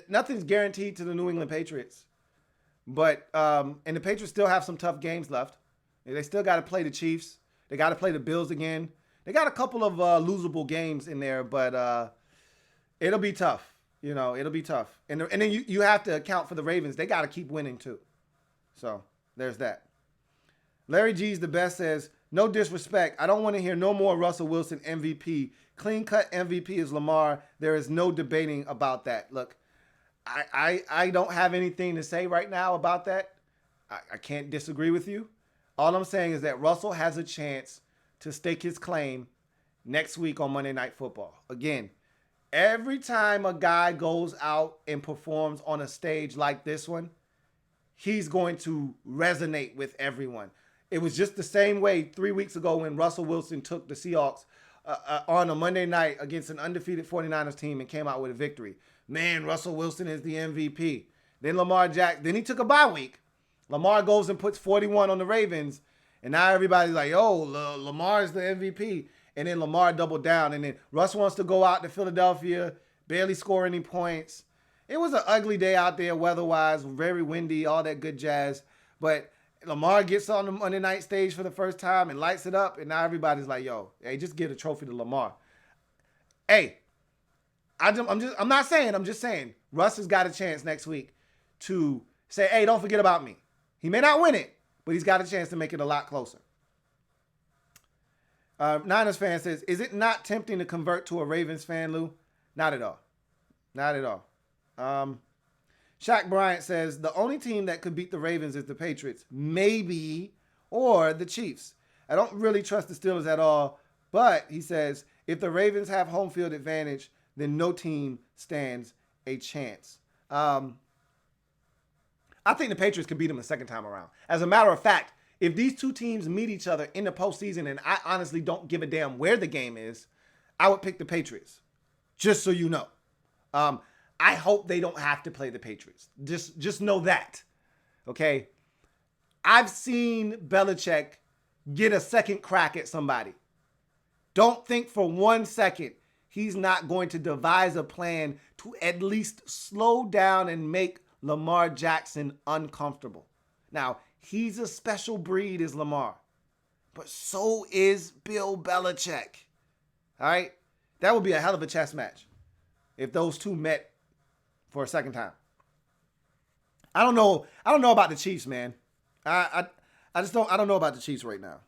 nothing's guaranteed to the New England Patriots. But, and the Patriots still have some tough games left. They still got to play the Chiefs. They got to play the Bills again. They got a couple of losable games in there, but it'll be tough. You know, it'll be tough. And then you have to account for the Ravens. They got to keep winning too. So there's that. Larry G's the best says, no disrespect. I don't want to hear no more Russell Wilson MVP. Clean cut MVP is Lamar. There is no debating about that. Look, I don't have anything to say right now about that. I can't disagree with you. All I'm saying is that Russell has a chance to stake his claim next week on Monday Night Football. Again, every time a guy goes out and performs on a stage like this one, he's going to resonate with everyone. It was just the same way 3 weeks ago when Russell Wilson took the Seahawks on a Monday night against an undefeated 49ers team and came out with a victory. Man, Russell Wilson is the MVP. Then Lamar Jackson, then he took a bye week. Lamar goes and puts 41 on the Ravens, and now everybody's like, oh, Lamar's the MVP. And then Lamar doubled down, and then Russ wants to go out to Philadelphia, barely score any points. It was an ugly day out there weather-wise, very windy, all that good jazz. But Lamar gets on the Monday night stage for the first time and lights it up, and now everybody's like, yo, hey, just give a trophy to Lamar. Hey, I'm not saying, I'm just saying, Russ has got a chance next week to say, hey, don't forget about me. He may not win it, but he's got a chance to make it a lot closer. Niners fan says, is it not tempting to convert to a Ravens fan, Lou? Not at all. Not at all. Shaq Bryant says, the only team that could beat the Ravens is the Patriots, maybe, or the Chiefs. I don't really trust the Steelers at all, but he says, if the Ravens have home field advantage, then no team stands a chance. I think the Patriots could beat them the second time around. As a matter of fact, if these two teams meet each other in the postseason, and I honestly don't give a damn where the game is, I would pick the Patriots, just so you know. I hope they don't have to play the Patriots. Just know that, okay? I've seen Belichick get a second crack at somebody. Don't think for 1 second he's not going to devise a plan to at least slow down and make Lamar Jackson uncomfortable. Now, he's a special breed, is Lamar. But so is Bill Belichick. All right? That would be a hell of a chess match if those two met for a second time. I don't know about the Chiefs, man. I don't know about the Chiefs right now.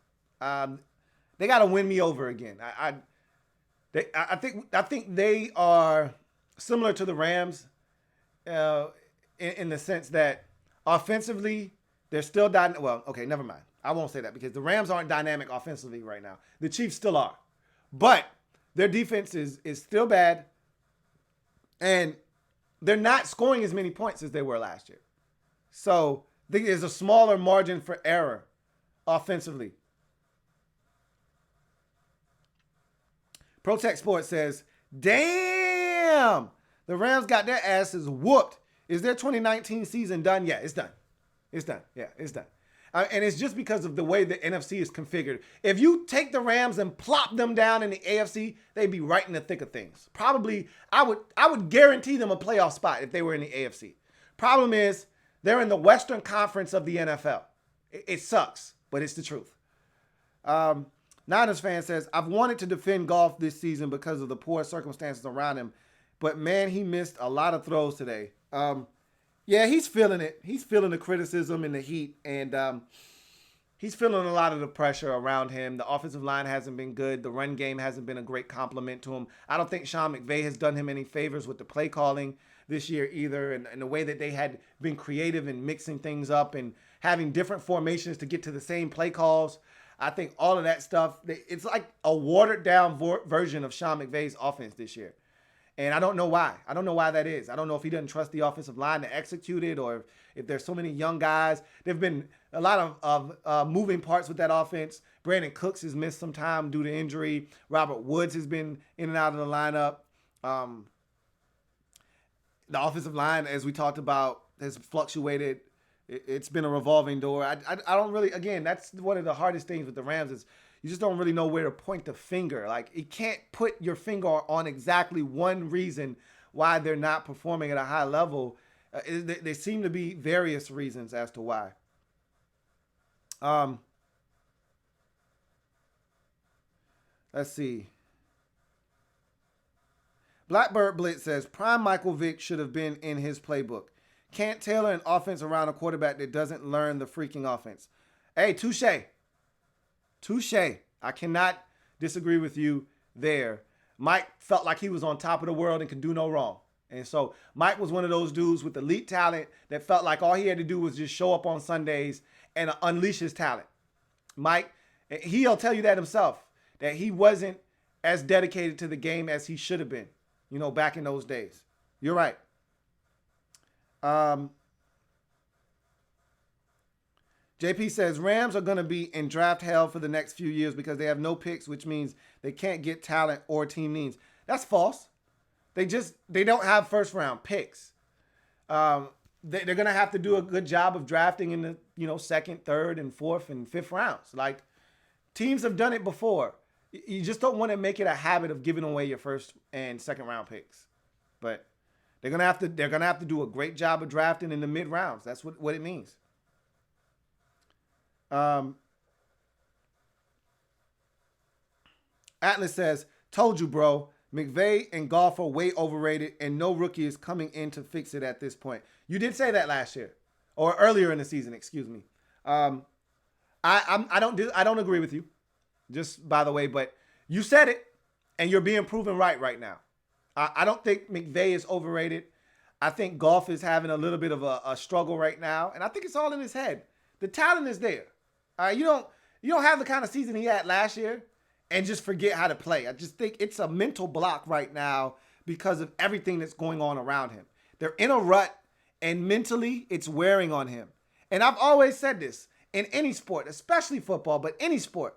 They got to win me over again. I think they are similar to the Rams in the sense that offensively they're still dynamic. Well, okay, never mind. I won't say that because the Rams aren't dynamic offensively right now. The Chiefs still are, but their defense is still bad, and they're not scoring as many points as they were last year. So I think there's a smaller margin for error offensively. Protect Sports says, damn, the Rams got their asses whooped. Is their 2019 season done? Yeah, it's done. It's done. Yeah, it's done. And it's just because of the way the NFC is configured. If you take the Rams and plop them down in the AFC, they'd be right in the thick of things. Probably, I would guarantee them a playoff spot if they were in the AFC. Problem is, they're in the Western Conference of the NFL. It sucks, but it's the truth. Niners fan says, I've wanted to defend Goff this season because of the poor circumstances around him, but man, he missed a lot of throws today. Yeah, he's feeling it. He's feeling the criticism and the heat, and he's feeling a lot of the pressure around him. The offensive line hasn't been good. The run game hasn't been a great compliment to him. I don't think Sean McVay has done him any favors with the play calling this year either, and the way that they had been creative in mixing things up and having different formations to get to the same play calls. I think all of that stuff, it's like a watered-down version of Sean McVay's offense this year. And I don't know why. I don't know why that is. I don't know if he doesn't trust the offensive line to execute it, or if there's so many young guys. There have been a lot of moving parts with that offense. Brandon Cooks has missed some time due to injury. Robert Woods has been in and out of the lineup. The offensive line, as we talked about, has fluctuated. It's been a revolving door. I don't really, again, that's one of the hardest things with the Rams is you just don't really know where to point the finger. Like, you can't put your finger on exactly one reason why they're not performing at a high level. There seem to be various reasons as to why. Let's see. Blackbird Blitz says, prime Michael Vick should have been in his playbook. Can't tailor an offense around a quarterback that doesn't learn the freaking offense. Hey, touche. I cannot disagree with you there. Mike felt like he was on top of the world and could do no wrong. And so Mike was one of those dudes with elite talent that felt like all he had to do was just show up on Sundays and unleash his talent. Mike, he'll tell you that himself, that he wasn't as dedicated to the game as he should have been, back in those days. You're right. JP says Rams are going to be in draft hell for the next few years because they have no picks, which means they can't get talent or team needs. That's false. They don't have first round picks. They're going to have to do a good job of drafting in the second, third, and fourth and fifth rounds. Like, teams have done it before. You just don't want to make it a habit of giving away your first and second round picks. But they're gonna have to do a great job of drafting in the mid rounds. That's what it means. Atlas says, told you, bro. McVay and Goff are way overrated, and no rookie is coming in to fix it at this point. You did say that last year, or earlier in the season. Excuse me. I don't agree with you. Just by the way, but you said it, and you're being proven right now. I don't think McVay is overrated. I think Goff is having a little bit of a struggle right now, and I think it's all in his head. The talent is there. You don't have the kind of season he had last year and just forget how to play. I just think it's a mental block right now because of everything that's going on around him. They're in a rut, and mentally it's wearing on him. And I've always said this in any sport, especially football, but any sport.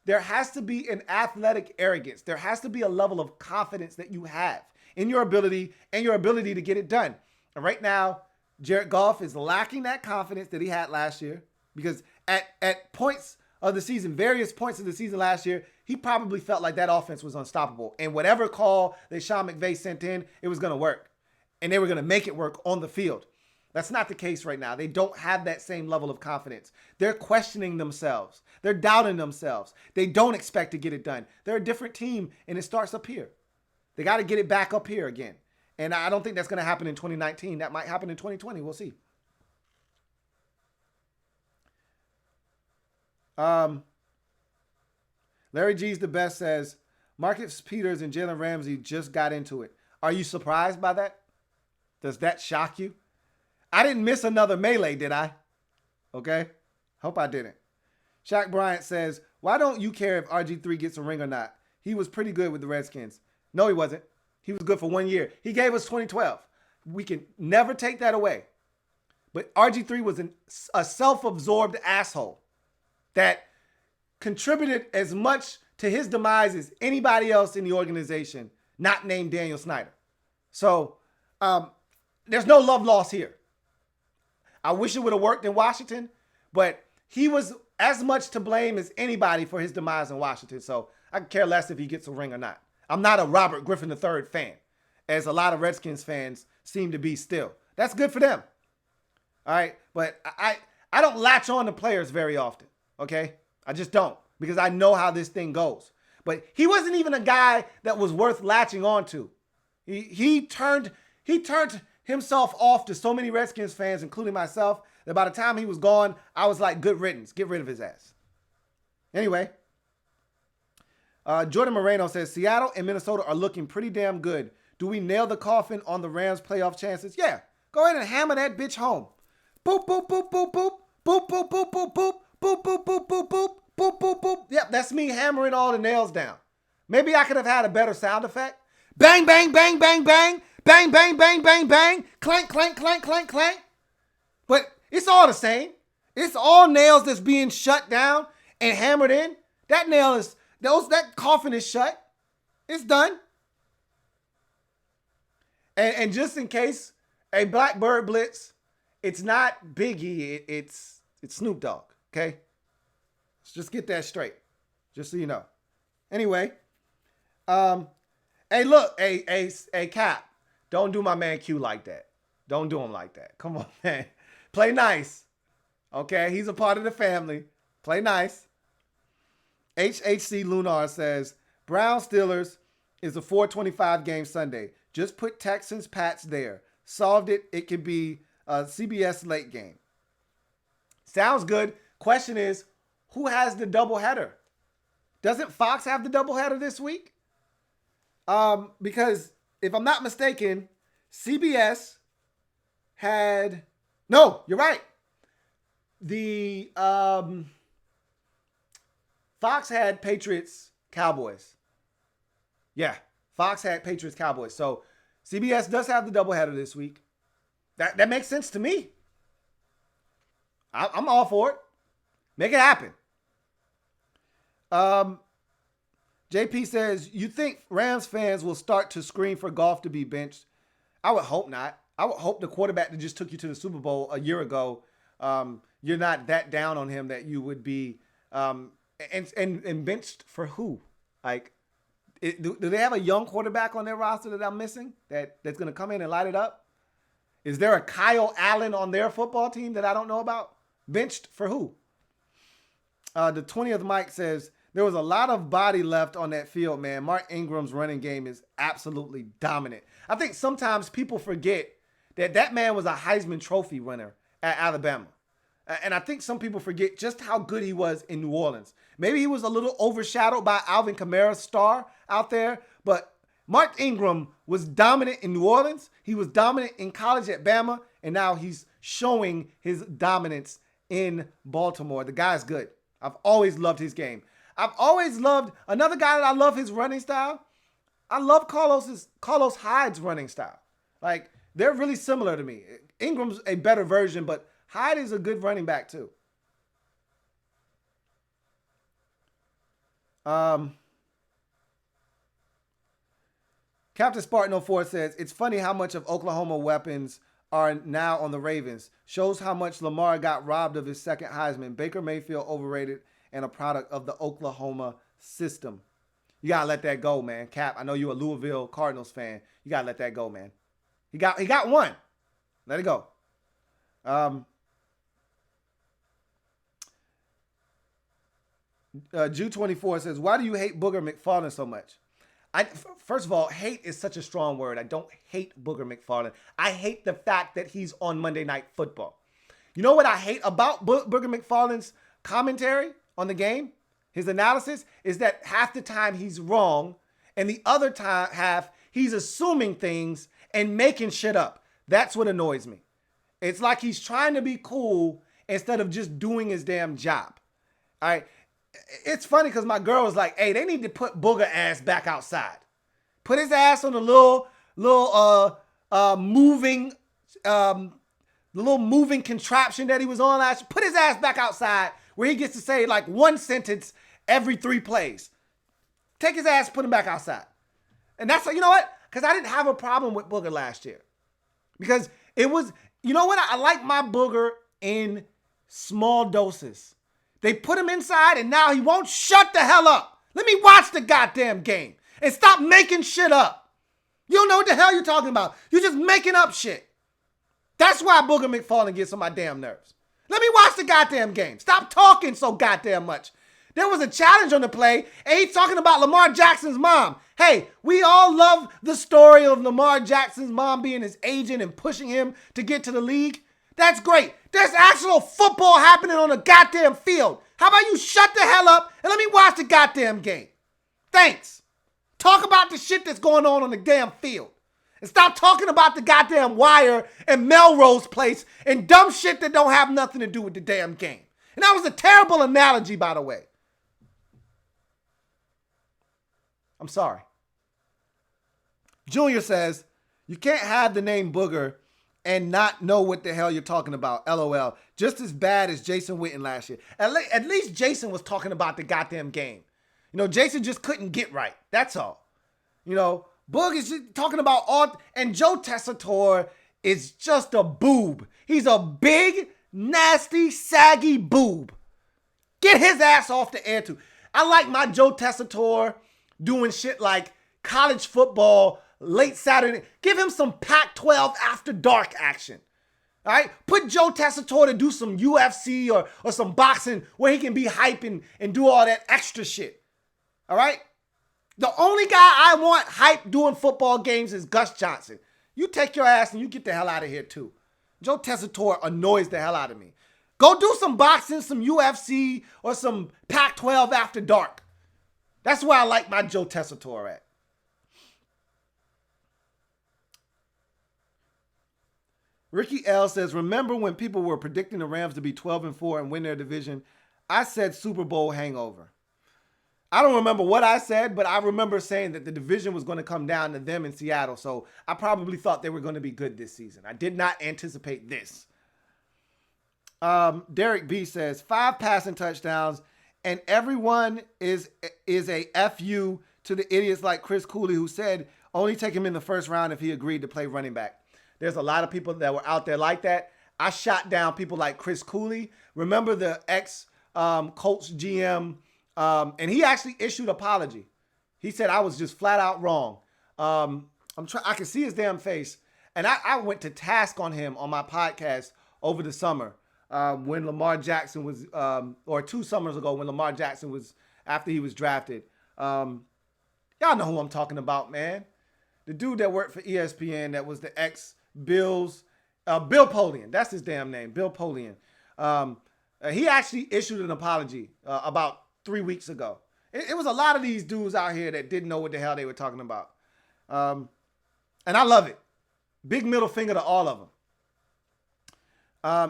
There has to be an athletic arrogance. There has to be a level of confidence that you have in your ability and your ability to get it done. And right now, Jared Goff is lacking that confidence that he had last year because at points of the season, various points of the season last year, he probably felt like that offense was unstoppable. And whatever call that Sean McVay sent in, it was going to work. And they were going to make it work on the field. That's not the case right now. They don't have that same level of confidence. They're questioning themselves. They're doubting themselves. They don't expect to get it done. They're a different team, and it starts up here. They got to get it back up here again. And I don't think that's going to happen in 2019. That might happen in 2020. We'll see. Larry G's the best says, Marcus Peters and Jalen Ramsey just got into it. Are you surprised by that? Does that shock you? I didn't miss another melee, did I? Okay. Hope I didn't. Shaq Bryant says, why don't you care if RG3 gets a ring or not? He was pretty good with the Redskins. No, he wasn't. He was good for 1 year. He gave us 2012. We can never take that away. But RG3 was a self-absorbed asshole that contributed as much to his demise as anybody else in the organization, not named Daniel Snyder. So there's no love lost here. I wish it would have worked in Washington, but he was as much to blame as anybody for his demise in Washington. So I could care less if he gets a ring or not. I'm not a Robert Griffin III fan, as a lot of Redskins fans seem to be still. That's good for them. All right. But I don't latch on to players very often. Okay. I just don't, because I know how this thing goes. But he wasn't even a guy that was worth latching on to. He turned himself off to so many Redskins fans, including myself, that by the time he was gone, I was like, good riddance. Get rid of his ass. Anyway, Jordan Moreno says, Seattle and Minnesota are looking pretty damn good. Do we nail the coffin on the Rams' playoff chances? Yeah. Go ahead and hammer that bitch home. Boop, boop, boop, boop, boop. Boop, boop, boop, boop, boop. Boop, boop, boop, boop, boop. Boop, boop, boop. Yep, that's me hammering all the nails down. Maybe I could have had a better sound effect, Bang, bang, bang, bang, bang. Bang, bang, bang, bang, bang. Clank, clank, clank, clank, clank. But it's all the same. It's all nails that's being shut down and hammered in. That nail is, that coffin is shut. It's done. And just in case, a Blackbird Blitz, it's not Biggie, it's Snoop Dogg, okay? Let's just get that straight, just so you know. Anyway, hey, look, hey, Cap, don't do my man Q like that. Don't do him like that. Come on, man. Play nice, okay? He's a part of the family. Play nice. HHC Lunar says, Brown Steelers is a 4:25 game Sunday. Just put Texans Pats there. Solved it. It could be a CBS late game. Sounds good. Question is, who has the doubleheader? Doesn't Fox have the doubleheader this week? Because if I'm not mistaken, CBS had, no, you're right. The Fox had Patriots Cowboys. Yeah, Fox had Patriots Cowboys. So CBS does have the doubleheader this week. That makes sense to me. I'm all for it. Make it happen. JP says, you think Rams fans will start to scream for Goff to be benched? I would hope not. I would hope the quarterback that just took you to the Super Bowl a year ago, you're not that down on him that you would be and benched for who? Like, do they have a young quarterback on their roster that I'm missing that's going to come in and light it up? Is there a Kyle Allen on their football team that I don't know about? Benched for who? The 20th Mike says, there was a lot of body left on that field, man. Mark Ingram's running game is absolutely dominant. I think sometimes people forget that man was a Heisman Trophy winner at Alabama. And I think some people forget just how good he was in New Orleans. Maybe he was a little overshadowed by Alvin Kamara's star out there, but Mark Ingram was dominant in New Orleans. He was dominant in college at Bama, and now he's showing his dominance in Baltimore. The guy's good. I've always loved his game. I've always loved another guy that I love his running style. I love Carlos Hyde's running style. Like, they're really similar to me. Ingram's a better version, but Hyde is a good running back too. Captain Spartan 04 says, it's funny how much of Oklahoma weapons are now on the Ravens. Shows how much Lamar got robbed of his second Heisman. Baker Mayfield overrated and a product of the Oklahoma system. You got to let that go, man. Cap, I know you're a Louisville Cardinals fan. You got to let that go, man. He got one. Let it go. Jew 24 says, why do you hate Booger McFarland so much? First of all, hate is such a strong word. I don't hate Booger McFarland. I hate the fact that he's on Monday Night Football. You know what I hate about Booger McFarland's commentary on the game? His analysis is that half the time he's wrong, and the other half he's assuming things and making shit up. That's what annoys me. It's like he's trying to be cool instead of just doing his damn job. All right. It's funny because my girl was like, hey, they need to put Booger ass back outside. Put his ass on the little moving contraption that he was on last year. Put his ass back outside where he gets to say like one sentence every 3 plays. Take his ass, put him back outside. And that's, you know what? Because I didn't have a problem with Booger last year. Because it was, you know what? I like my Booger in small doses. They put him inside and now he won't shut the hell up. Let me watch the goddamn game and stop making shit up. You don't know what the hell you're talking about. You're just making up shit. That's why Booger McFarland gets on my damn nerves. Let me watch the goddamn game. Stop talking so goddamn much. There was a challenge on the play and he's talking about Lamar Jackson's mom. Hey, we all love the story of Lamar Jackson's mom being his agent and pushing him to get to the league. That's great. There's actual football happening on the goddamn field. How about you shut the hell up and let me watch the goddamn game? Thanks. Talk about the shit that's going on the damn field. And stop talking about the goddamn wire and Melrose Place and dumb shit that don't have nothing to do with the damn game. And that was a terrible analogy, by the way. I'm sorry. Junior says, you can't have the name Booger and not know what the hell you're talking about. LOL. Just as bad as Jason Witten last year. At least Jason was talking about the goddamn game. You know, Jason just couldn't get right. That's all. You know, Boog is just talking about all. And Joe Tessitore is just a boob. He's a big, nasty, saggy boob. Get his ass off the air too. I like my Joe Tessitore doing shit like college football, late Saturday. Give him some Pac-12 after dark action. All right? Put Joe Tessitore to do some UFC or some boxing where he can be hype and do all that extra shit. All right? The only guy I want hype doing football games is Gus Johnson. You take your ass and you get the hell out of here too. Joe Tessitore annoys the hell out of me. Go do some boxing, some UFC, or some Pac-12 after dark. That's where I like my Joe Tessitore at. Ricky L says, remember when people were predicting the Rams to be 12-4 and win their division? I said Super Bowl hangover. I don't remember what I said, but I remember saying that the division was going to come down to them in Seattle. So I probably thought they were going to be good this season. I did not anticipate this. Derek B says 5 passing touchdowns, and everyone is a FU to the idiots like Chris Cooley, who said only take him in the first round if he agreed to play running back. There's a lot of people that were out there like that. I shot down people like Chris Cooley. Remember the ex-Colts GM, and he actually issued an apology. He said I was just flat out wrong. I can see his damn face, and I went to task on him on my podcast over the summer. When Lamar Jackson was, or 2 summers ago when Lamar Jackson was, after he was drafted. Y'all know who I'm talking about, man. The dude that worked for ESPN that was the ex-Bills, Bill Polian. That's his damn name, Bill Polian. He actually issued an apology about 3 weeks ago. It was a lot of these dudes out here that didn't know what the hell they were talking about. And I love it. Big middle finger to all of them.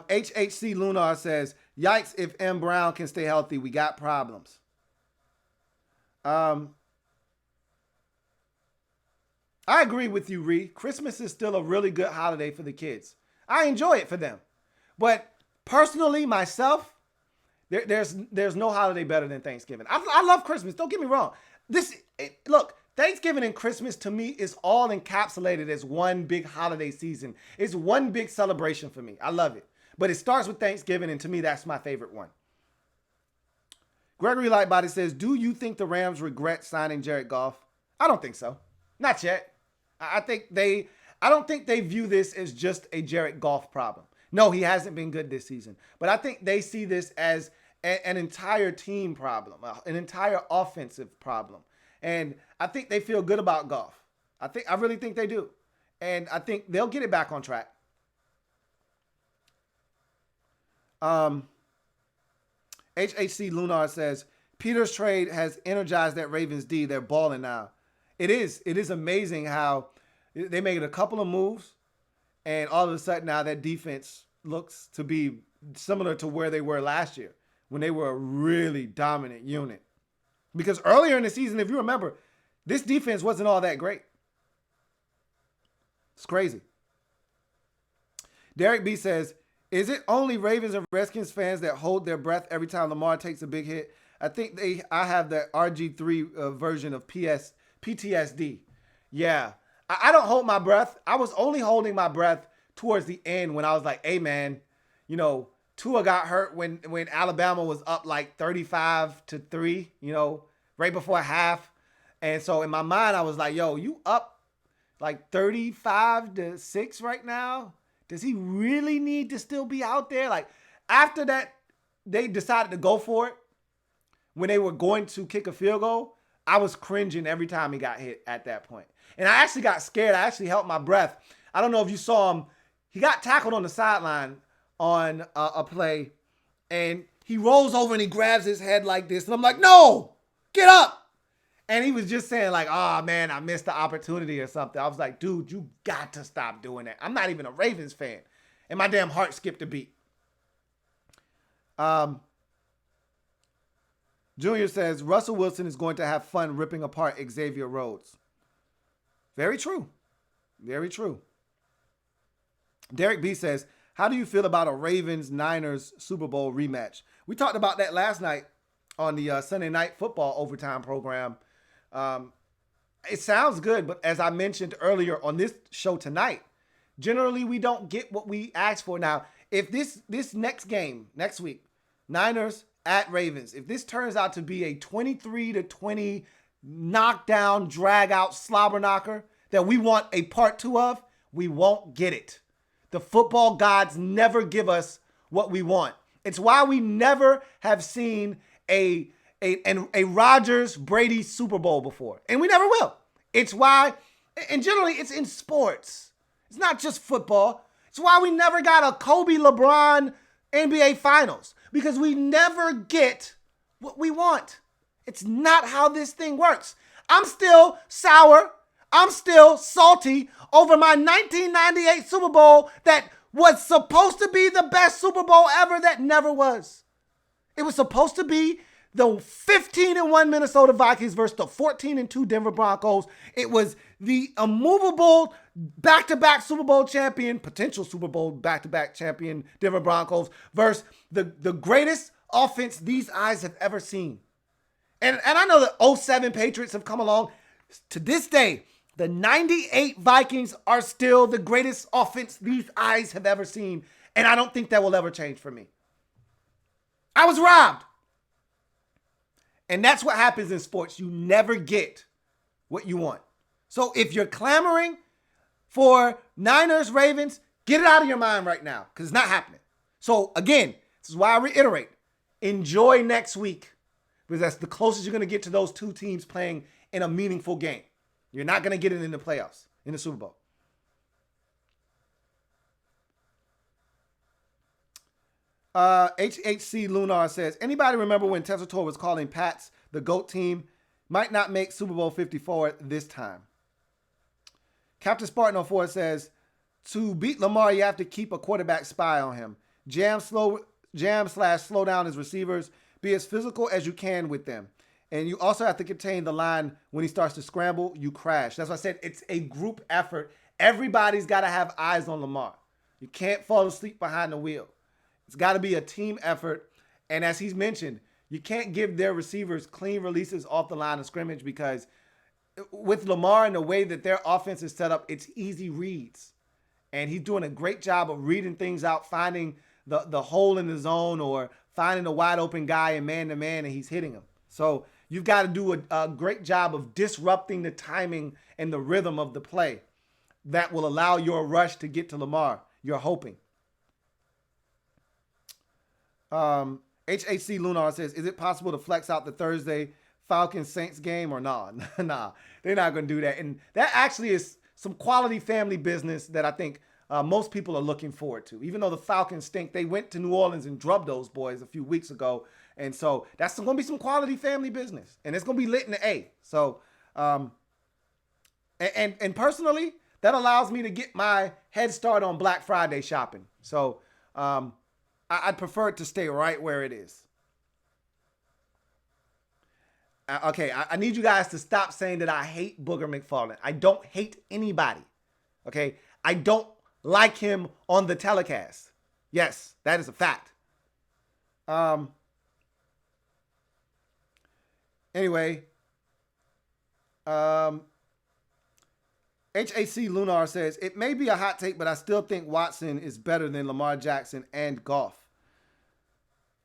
HHC Lunar says, yikes, if M. Brown can stay healthy, we got problems. I agree with you, Ree. Christmas is still a really good holiday for the kids. I enjoy it for them. But personally, myself, there's no holiday better than Thanksgiving. I love Christmas. Don't get me wrong. Look, Thanksgiving and Christmas to me is all encapsulated as one big holiday season. It's one big celebration for me. I love it. But it starts with Thanksgiving, and to me, that's my favorite one. Gregory Lightbody says, do you think the Rams regret signing Jared Goff? I don't think so. Not yet. I don't think they view this as just a Jared Goff problem. No, he hasn't been good this season. But I think they see this as an entire team problem, an entire offensive problem. And I think they feel good about Goff. I really think they do. And I think they'll get it back on track. HHC Lunar says, Peter's trade has energized that Ravens D. They're balling now. It is amazing how they made a couple of moves, and all of a sudden now that defense looks to be similar to where they were last year when they were a really dominant unit. Because earlier in the season, if you remember, this defense wasn't all that great. It's crazy. Derek B says, is it only Ravens and Redskins fans that hold their breath every time Lamar takes a big hit? I think I have the RG3 version of PTSD. Yeah. I don't hold my breath. I was only holding my breath towards the end when I was like, hey, man, you know, Tua got hurt when Alabama was up like 35-3, you know, right before half. And so in my mind, I was like, yo, you up like 35-6 right now? Does he really need to still be out there? Like after that, they decided to go for it. When they were going to kick a field goal, I was cringing every time he got hit at that point. And I actually got scared. I actually held my breath. I don't know if you saw him. He got tackled on the sideline on a play, and he rolls over and he grabs his head like this. And I'm like, no, get up. And he was just saying like, oh, man, I missed the opportunity or something. I was like, dude, you got to stop doing that. I'm not even a Ravens fan. And my damn heart skipped a beat. Junior says, Russell Wilson is going to have fun ripping apart Xavier Rhodes. Very true. Very true. Derek B says, how do you feel about a Ravens-Niners Super Bowl rematch? We talked about that last night on the Sunday Night Football overtime program. It sounds good, but as I mentioned earlier on this show tonight, generally we don't get what we ask for. Now, if this next game, next week, Niners at Ravens, if this turns out to be a 23-20 knockdown, drag out, slobber knocker that we want a part 2 of, we won't get it. The football gods never give us what we want. It's why we never have seen a Rodgers-Brady Super Bowl before. And we never will. It's why, and generally it's in sports. It's not just football. It's why we never got a Kobe-LeBron NBA Finals. Because we never get what we want. It's not how this thing works. I'm still sour. I'm still salty over my 1998 Super Bowl that was supposed to be the best Super Bowl ever that never was. It was supposed to be the 15-1 Minnesota Vikings versus the 14-2 Denver Broncos. It was the immovable back-to-back Super Bowl champion, potential Super Bowl back-to-back champion Denver Broncos versus the greatest offense these eyes have ever seen. And I know the 07 Patriots have come along. To this day, the 98 Vikings are still the greatest offense these eyes have ever seen. And I don't think that will ever change for me. I was robbed. And that's what happens in sports. You never get what you want. So if you're clamoring for Niners, Ravens, get it out of your mind right now because it's not happening. So again, this is why I reiterate, enjoy next week because that's the closest you're going to get to those two teams playing in a meaningful game. You're not going to get it in the playoffs, in the Super Bowl. HHC Lunar says, anybody remember when Tessitore was calling Pats the GOAT team? Might not make Super Bowl 54 this time. Captain Spartan 04 says, to beat Lamar, you have to keep a quarterback spy on him. Jam/slow down his receivers. Be as physical as you can with them. And you also have to contain the line when he starts to scramble, you crash. That's why I said it's a group effort. Everybody's got to have eyes on Lamar. You can't fall asleep behind the wheel. It's got to be a team effort. And as he's mentioned, you can't give their receivers clean releases off the line of scrimmage because with Lamar and the way that their offense is set up, it's easy reads. And he's doing a great job of reading things out, finding the hole in the zone or finding a wide open guy and man-to-man, and he's hitting him. So you've got to do a great job of disrupting the timing and the rhythm of the play that will allow your rush to get to Lamar. You're hoping. HHC Lunar says, is it possible to flex out the Thursday Falcons-Saints game or nah? Nah, they're not going to do that. And that actually is some quality family business that I think most people are looking forward to. Even though the Falcons stink, they went to New Orleans and drubbed those boys a few weeks ago. And so that's going to be some quality family business. And it's going to be lit in the A. So, and personally, that allows me to get my head start on Black Friday shopping. So, I'd prefer it to stay right where it is. Okay, I need you guys to stop saying that I hate Booger McFarland. I don't hate anybody. Okay, I don't like him on the telecast. Yes, that is a fact. Anyway, HAC Lunar says, it may be a hot take, but I still think Watson is better than Lamar Jackson and Goff.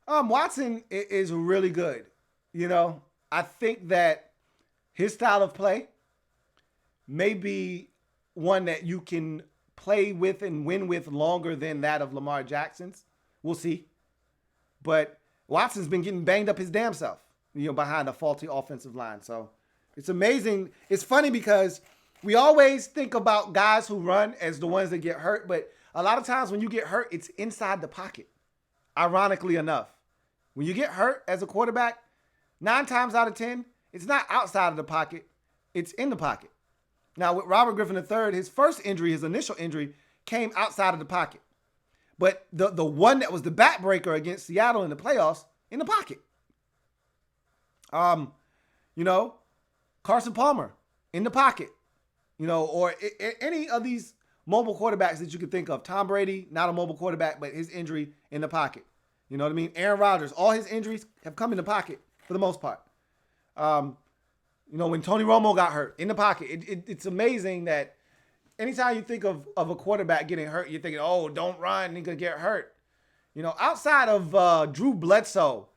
Watson is really good. You know, I think that his style of play may be one that you can play with and win with longer than that of Lamar Jackson's. We'll see. But Watson's been getting banged up his damn self, you know, behind a faulty offensive line. So it's amazing. It's funny because we always think about guys who run as the ones that get hurt, but a lot of times when you get hurt, it's inside the pocket. Ironically enough, when you get hurt as a quarterback, 9 times out of 10, it's not outside of the pocket, it's in the pocket. Now with Robert Griffin III, his first injury, his initial injury, came outside of the pocket. But the one that was the backbreaker against Seattle in the playoffs, in the pocket. You know, Carson Palmer, in the pocket. or any of these mobile quarterbacks that you could think of. Tom Brady, not a mobile quarterback, but his injury in the pocket. You know what I mean? Aaron Rodgers, all his injuries have come in the pocket for the most part. When Tony Romo got hurt, in the pocket. It's amazing that anytime you think of a quarterback getting hurt, you're thinking, oh, don't run, he's going to get hurt. Outside of Drew Bledsoe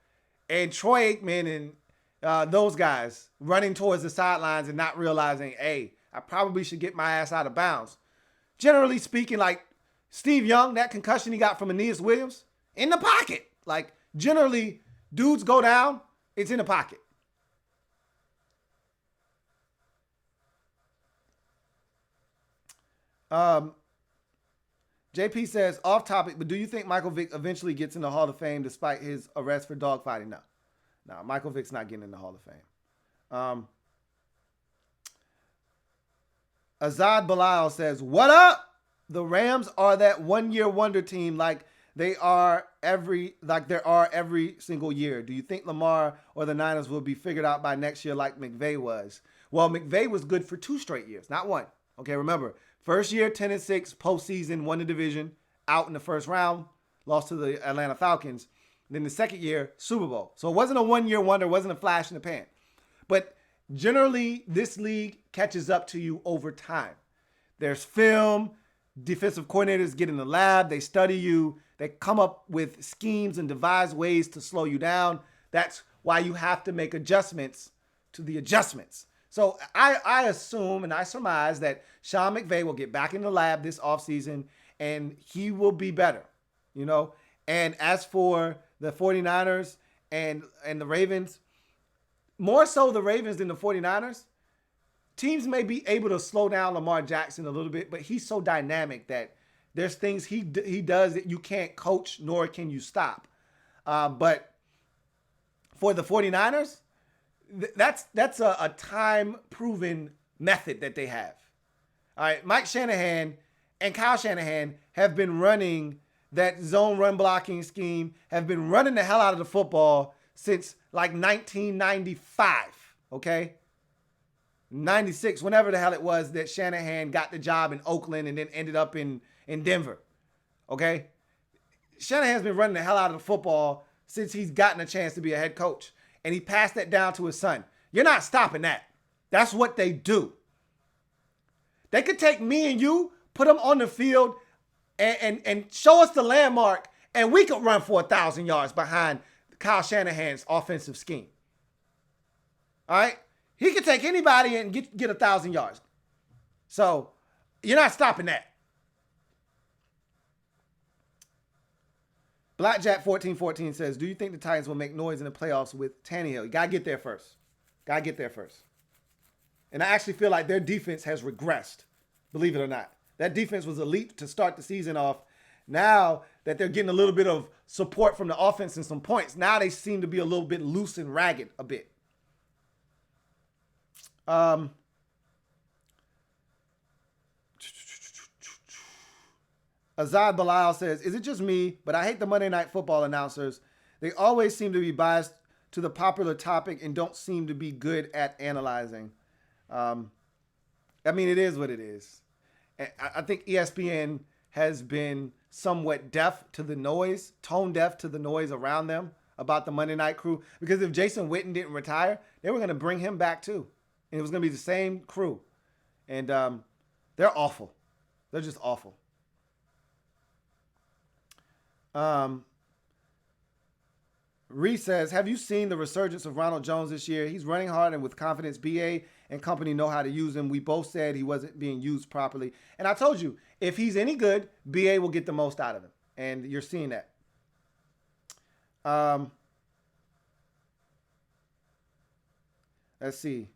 and Troy Aikman and those guys running towards the sidelines and not realizing, hey, I probably should get my ass out of bounds. Generally speaking, like Steve Young, that concussion he got from Aeneas Williams, in the pocket. Like, generally, dudes go down, it's in the pocket. JP says, off topic, but do you think Michael Vick eventually gets in the Hall of Fame despite his arrest for dogfighting? No, Michael Vick's not getting in the Hall of Fame. Azad Bilal says, what up? The Rams are that one-year wonder team like there are every single year. Do you think Lamar or the Niners will be figured out by next year like McVay was? Well, McVay was good for 2 straight years, not one. Okay, remember, first year, 10-6, postseason, won the division, out in the first round, lost to the Atlanta Falcons. Then the second year, Super Bowl. So it wasn't a one-year wonder, it wasn't a flash in the pan. But generally, this league catches up to you over time. There's film, defensive coordinators get in the lab, they study you, they come up with schemes and devise ways to slow you down. That's why you have to make adjustments to the adjustments. So I assume and I surmise that Sean McVay will get back in the lab this offseason and he will be better, And as for the 49ers and the Ravens, more so the Ravens than the 49ers, teams may be able to slow down Lamar Jackson a little bit, but he's so dynamic that there's things he does that you can't coach nor can you stop. But for the 49ers, that's a time-proven method that they have. All right, Mike Shanahan and Kyle Shanahan have been running that zone run blocking scheme, have been running the hell out of the football since like 1995, okay? 96, whenever the hell it was that Shanahan got the job in Oakland and then ended up in Denver, okay? Shanahan's been running the hell out of the football since he's gotten a chance to be a head coach. And he passed that down to his son. You're not stopping that. That's what they do. They could take me and you, put them on the field, and show us the landmark, and we could run for 1,000 yards behind Kyle Shanahan's offensive scheme. All right? He could take anybody and get 1,000 yards. So you're not stopping that. Blackjack1414 says, do you think the Titans will make noise in the playoffs with Tannehill? You got to get there first. And I actually feel like their defense has regressed, believe it or not. That defense was elite to start the season off. Now that they're getting a little bit of support from the offense and some points, now they seem to be a little bit loose and ragged a bit. Azad Bilal says, is it just me, but I hate the Monday Night Football announcers. They always seem to be biased to the popular topic and don't seem to be good at analyzing. It is what it is. I think ESPN has been somewhat deaf to the noise, tone deaf to the noise around them about the Monday Night crew. Because if Jason Witten didn't retire, they were going to bring him back too. And it was going to be the same crew. And they're awful. They're just awful. Reese says, have you seen the resurgence of Ronald Jones this year? He's running hard and with confidence. BA and company know how to use him. We both said he wasn't being used properly. And I told you, if he's any good, BA will get the most out of him. And you're seeing that. Let's see.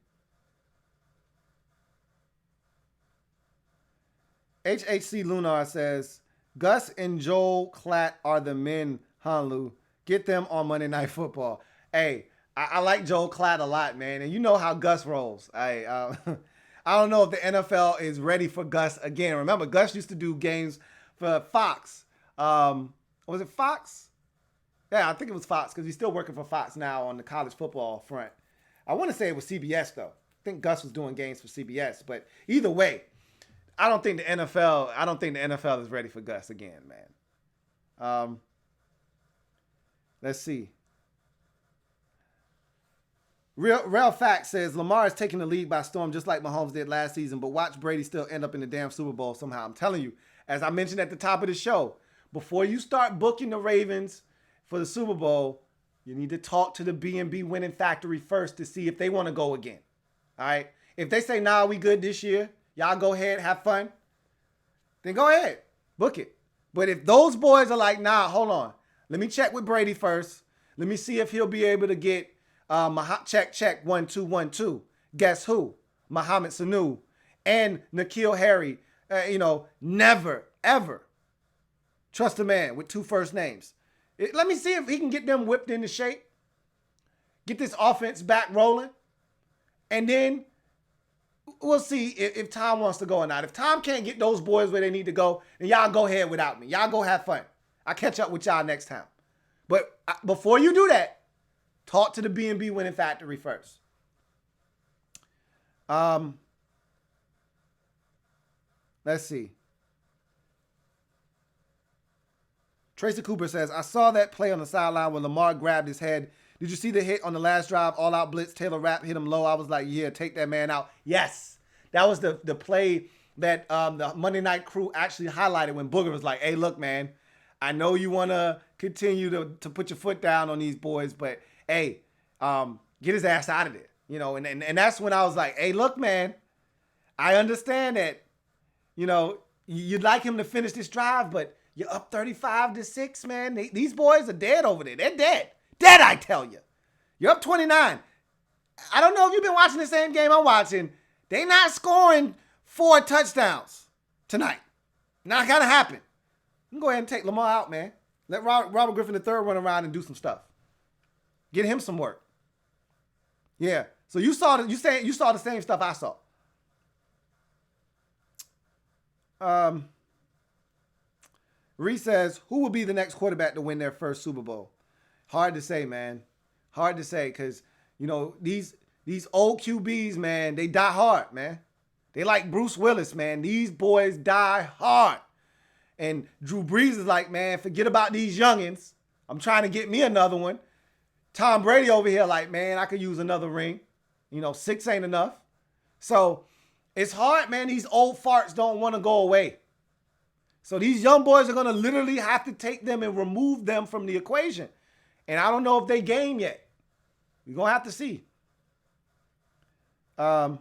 HHC Lunar says, Gus and Joel Klatt are the men, Hanlu. Get them on Monday Night Football. Hey, I like Joel Klatt a lot, man. And you know how Gus rolls. I don't know if the NFL is ready for Gus again. Remember, Gus used to do games for Fox. Was it Fox? Yeah, I think it was Fox because he's still working for Fox now on the college football front. I want to say it was CBS, though. I think Gus was doing games for CBS. But either way, I don't think the NFL is ready for Gus again, man. Let's see. Real Fact says Lamar is taking the league by storm just like Mahomes did last season, but watch Brady still end up in the damn Super Bowl somehow. I'm telling you, as I mentioned at the top of the show, before you start booking the Ravens for the Super Bowl, you need to talk to the B&B Winning Factory first to see if they want to go again. All right? If they say, nah, we good this year, y'all go ahead, have fun, then go ahead, book it. But if those boys are like, nah, hold on, let me check with Brady first. Let me see if he'll be able to get check 1 2 1 2. Guess who? Mohamed Sanu and N'Keal Harry. Never ever trust a man with 2 first names. Let me see if he can get them whipped into shape. Get this offense back rolling, and then we'll see if Tom wants to go or not. If Tom can't get those boys where they need to go, then y'all go ahead without me. Y'all go have fun. I'll catch up with y'all next time. But before you do that, talk to the B&B Winning Factory first. Let's see. Tracy Cooper says, I saw that play on the sideline when Lamar grabbed his head. Did you see the hit on the last drive? All out blitz. Taylor Rapp hit him low. I was like, yeah, take that man out. Yes. That was the play that the Monday Night Crew actually highlighted when Booger was like, hey, look, man, I know you want to continue to put your foot down on these boys, but hey, get his ass out of there. And that's when I was like, hey, look, man, I understand that, you'd like him to finish this drive, but you're up 35-6, man. These boys are dead over there. They're dead. Dead, I tell you. You're up 29. I don't know if you've been watching the same game I'm watching. They not scoring 4 touchdowns tonight. Not gonna happen. You can go ahead and take Lamar out, man. Let Robert Griffin III run around and do some stuff. Get him some work. Yeah. So you saw the same stuff I saw. Reese says, who will be the next quarterback to win their first Super Bowl? Hard to say, man. Hard to say because, these old QBs, man, they die hard, man. They like Bruce Willis, man. These boys die hard. And Drew Brees is like, man, forget about these youngins. I'm trying to get me another one. Tom Brady over here like, man, I could use another ring. 6 ain't enough. So it's hard, man. These old farts don't want to go away. So these young boys are going to literally have to take them and remove them from the equation. And I don't know if they game yet. We're going to have to see. JP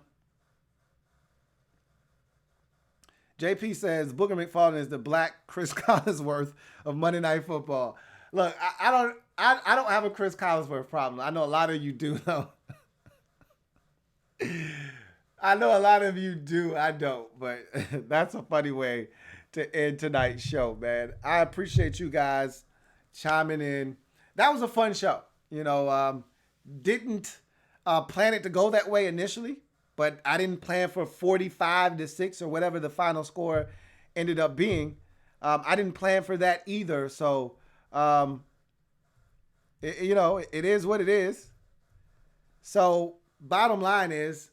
says, Booger McFarland is the black Chris Collinsworth of Monday Night Football. Look, I don't have a Chris Collinsworth problem. I know a lot of you do, though. I know a lot of you do. I don't. But that's a funny way to end tonight's show, man. I appreciate you guys chiming in. That was a fun show. Didn't plan it to go that way initially, but I didn't plan for 45-6 or whatever the final score ended up being. I didn't plan for that either. So, it is what it is. So, bottom line is,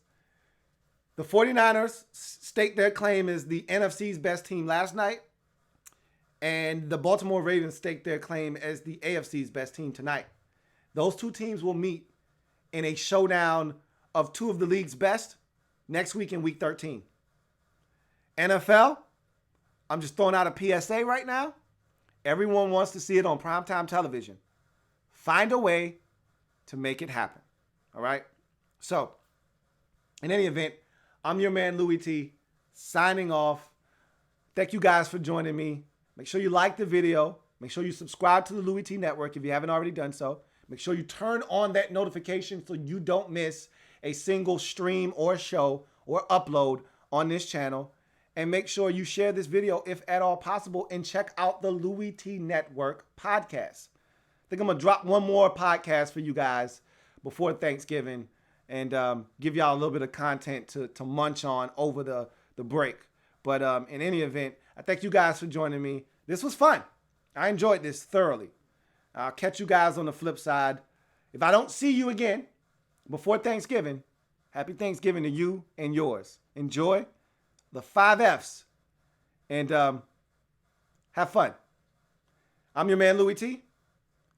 the 49ers staked their claim as the NFC's best team last night, and the Baltimore Ravens staked their claim as the AFC's best team tonight. Those 2 teams will meet in a showdown of 2 of the league's best next week in Week 13. NFL, I'm just throwing out a PSA right now. Everyone wants to see it on primetime television. Find a way to make it happen. All right? So, in any event, I'm your man, Louie T, signing off. Thank you guys for joining me. Make sure you like the video. Make sure you subscribe to the Louie T Network if you haven't already done so. Make sure you turn on that notification so you don't miss a single stream or show or upload on this channel. And make sure you share this video if at all possible and check out the Louie T Network podcast. I think I'm going to drop one more podcast for you guys before Thanksgiving and give y'all a little bit of content to munch on over the break. But in any event, I thank you guys for joining me. This was fun. I enjoyed this thoroughly. I'll catch you guys on the flip side. If I don't see you again before Thanksgiving, Happy Thanksgiving to you and yours. Enjoy the 5 Fs and have fun. I'm your man, Louie T.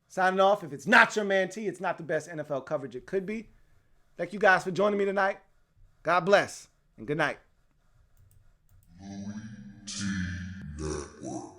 Signing off. If it's not your man T, it's not the best NFL coverage it could be. Thank you guys for joining me tonight. God bless and good night. Louie T Network.